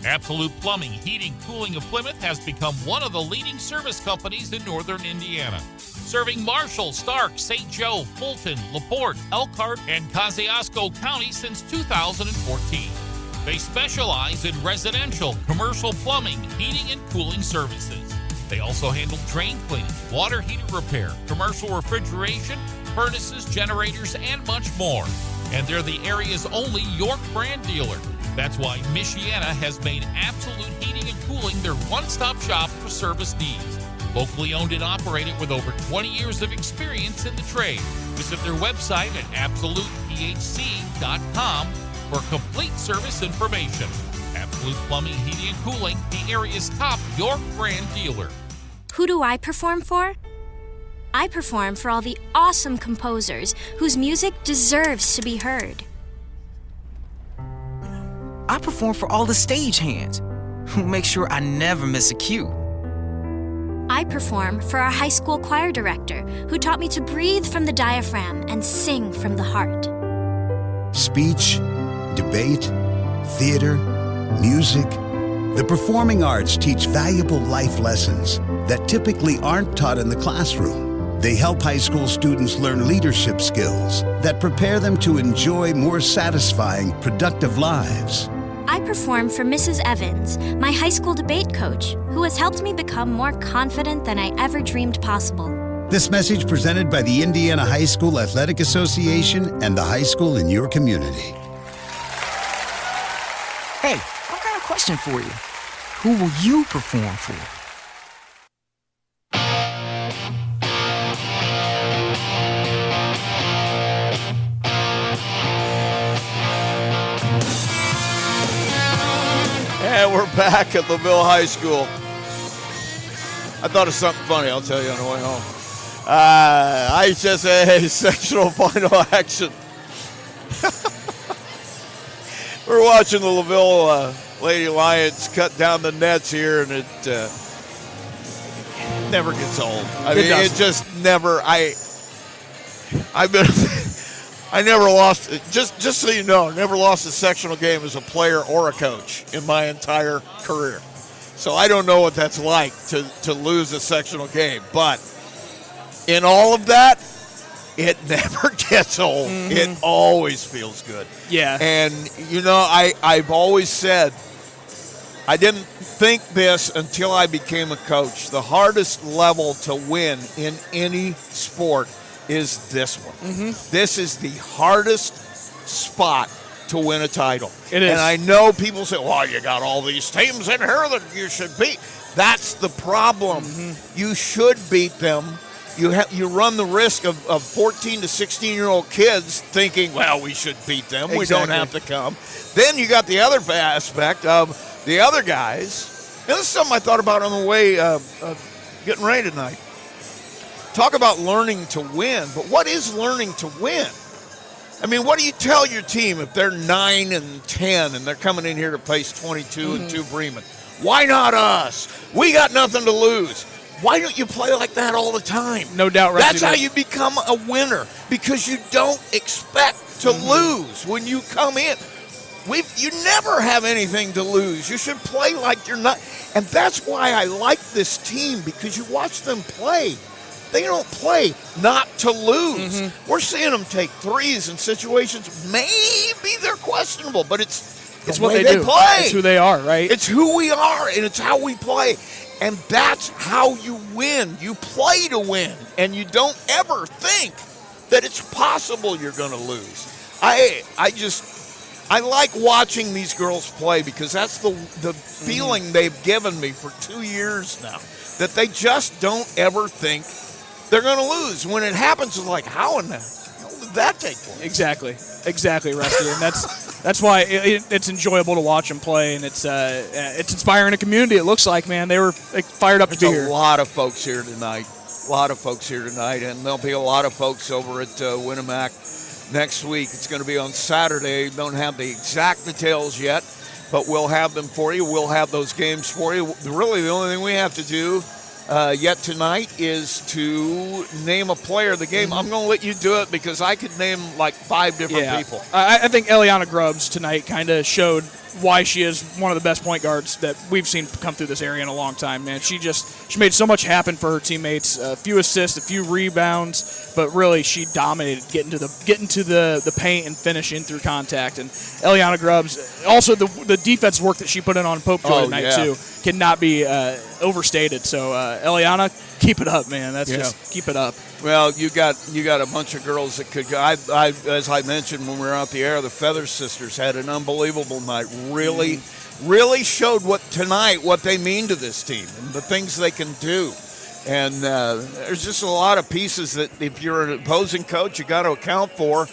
Absolute Plumbing, Heating, Cooling of Plymouth has become one of the leading service companies in northern Indiana, serving Marshall, Stark, St. Joe, Fulton, LaPorte, Elkhart, and Kosciuszko County since 2014. They specialize in residential, commercial plumbing, heating, and cooling services. They also handle drain cleaning, water heater repair, commercial refrigeration, furnaces, generators, and much more. And they're the area's only York brand dealer. That's why Michiana has made Absolute Heating and Cooling their one-stop shop for service needs. Locally owned and operated with over 20 years of experience in the trade. Visit their website at AbsolutePHC.com for complete service information. Absolute Plumbing, Heating, and Cooling, the area's top York brand dealer. Who do I perform for? I perform for all the awesome composers whose music deserves to be heard. I perform for all the stagehands who make sure I never miss a cue. I perform for our high school choir director who taught me to breathe from the diaphragm and sing from the heart. Speech, debate, theater, music. The performing arts teach valuable life lessons that typically aren't taught in the classroom. They help high school students learn leadership skills that prepare them to enjoy more satisfying, productive lives. I perform for Mrs. Evans, my high school debate coach, who has helped me become more confident than I ever dreamed possible. This message presented by the Indiana High School Athletic Association and the high school in your community. Hey, I've got a question for you. Who will you perform for? back at LaVille High School. I thought of something funny. I'll tell you on the way home. IHSA sectional final action. We're watching the LaVille Lady Lions cut down the nets here, and it never gets old. I mean, it just never. I've been. I never lost. Just so you know, never lost a sectional game as a player or a coach in my entire career. So I don't know what that's like to lose a sectional game. But in all of that, it never gets old. Mm-hmm. It always feels good. Yeah. And, you know, I've always said, I didn't think this until I became a coach. The hardest level to win in any sport is this one. Mm-hmm. This is the hardest spot to win a title. It is. And I know people say, well, you got all these teams in here that you should beat. That's the problem. Mm-hmm. You should beat them. You run the risk of 14 to 16-year-old kids thinking, well, we should beat them. Exactly. We don't have to come. Then you got the other aspect of the other guys. And this is something I thought about on the way getting ready tonight. Talk about learning to win, but what is learning to win? I mean, what do you tell your team if they're 9 and 10 and they're coming in here to place 22 and 2 Bremen? Why not us? We got nothing to lose. Why don't you play like that all the time? No doubt, Rusty. That's how you become a winner, because you don't expect to lose when you come in. You never have anything to lose. You should play like you're not. And that's why I like this team, because you watch them play. They don't play not to lose. Mm-hmm. We're seeing them take threes in situations. Maybe they're questionable, but it's what they do. Play. It's who they are, right? It's who we are, and it's how we play. And that's how you win. You play to win, and you don't ever think that it's possible you're going to lose. I like watching these girls play, because that's the feeling they've given me for 2 years now, that they just don't ever think they're going to lose. When it happens, it's like, how did that take place? Exactly, Rusty. And that's why it's enjoyable to watch them play, and it's inspiring a community. It looks like, man, they were fired up to be here. There's a lot of folks here tonight. And there'll be a lot of folks over at Winamac next week. It's going to be on Saturday. Don't have the exact details yet, but we'll have them for you. We'll have those games for you. Really, the only thing we have to do yet tonight is to name a player of the game. I'm going to let you do it, because I could name like 5 different people. I think Eliana Grubbs tonight kind of showed why she is one of the best point guards that we've seen come through this area in a long time, man. She made so much happen for her teammates. A few assists, a few rebounds, but really she dominated getting to the paint and finishing through contact. And Eliana Grubbs, also the defense work that she put in on Popejoy tonight too, cannot be overstated. So Eliana, keep it up, man. Just keep it up. Well, you got a bunch of girls that could go. I as I mentioned when we were out the air, the Feather sisters had an unbelievable night. Really showed what they mean to this team and the things they can do. And there's just a lot of pieces that if you're an opposing coach, you got to account for.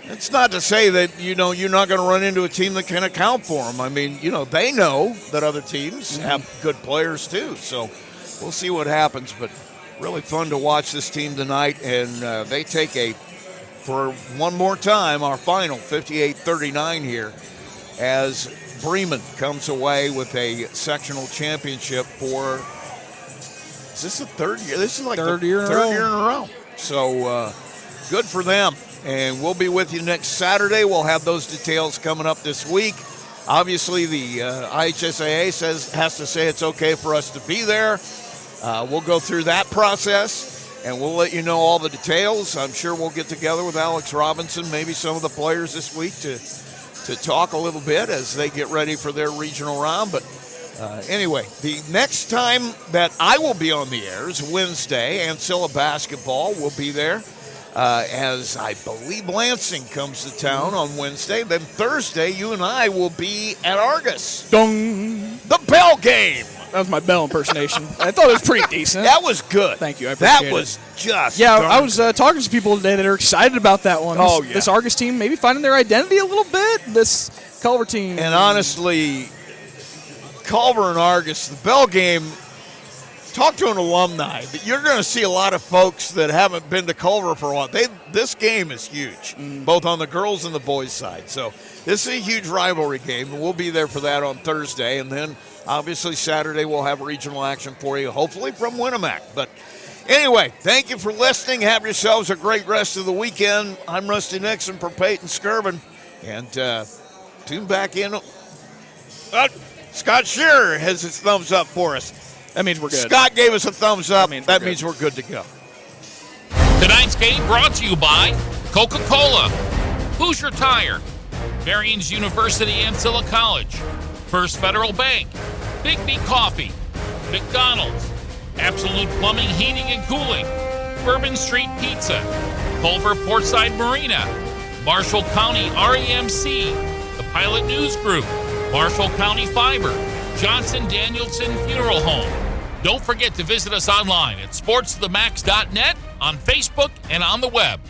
It's not to say that you're not going to run into a team that can account for them. I mean, they know that other teams have good players too. So we'll see what happens, but really fun to watch this team tonight, and they take for one more time, our final 58-39 here, as Bremen comes away with a sectional championship for, is this the third year? This is like third year in a row. So good for them, and we'll be with you next Saturday. We'll have those details coming up this week. Obviously, the IHSAA has to say it's okay for us to be there. We'll go through that process, and we'll let you know all the details. I'm sure we'll get together with Alex Robinson, maybe some of the players this week to talk a little bit as they get ready for their regional round. But anyway, the next time that I will be on the air is Wednesday. Ancilla basketball will be there, as I believe Lansing comes to town on Wednesday. Then Thursday, you and I will be at Argus. Dong! The Bell game. That was my Bell impersonation. I thought it was pretty decent. That was good. Thank you. I appreciate it. That was just I was talking to some people today that are excited about that one. This Argus team maybe finding their identity a little bit. This Culver team. And honestly, Culver and Argus, the Bell game, talk to an alumni. You're going to see a lot of folks that haven't been to Culver for a while. This game is huge, both on the girls and the boys' side. So this is a huge rivalry game, and we'll be there for that on Thursday. And then, obviously, Saturday we'll have regional action for you, hopefully from Winamac. But anyway, thank you for listening. Have yourselves a great rest of the weekend. I'm Rusty Nixon for Peyton Skirvin. And tune back in. Scott Shearer has his thumbs up for us. That means we're good. Scott gave us a thumbs up. That means we're good to go. Tonight's game brought to you by Coca-Cola, Hoosier Tire, Marion's University Ancilla College, First Federal Bank, Big B Coffee, McDonald's, Absolute Plumbing, Heating and Cooling, Bourbon Street Pizza, Culver Portside Marina, Marshall County REMC, the Pilot News Group, Marshall County Fiber, Johnson Danielson Funeral Home. Don't forget to visit us online at sportsthemax.net, on Facebook, and on the web.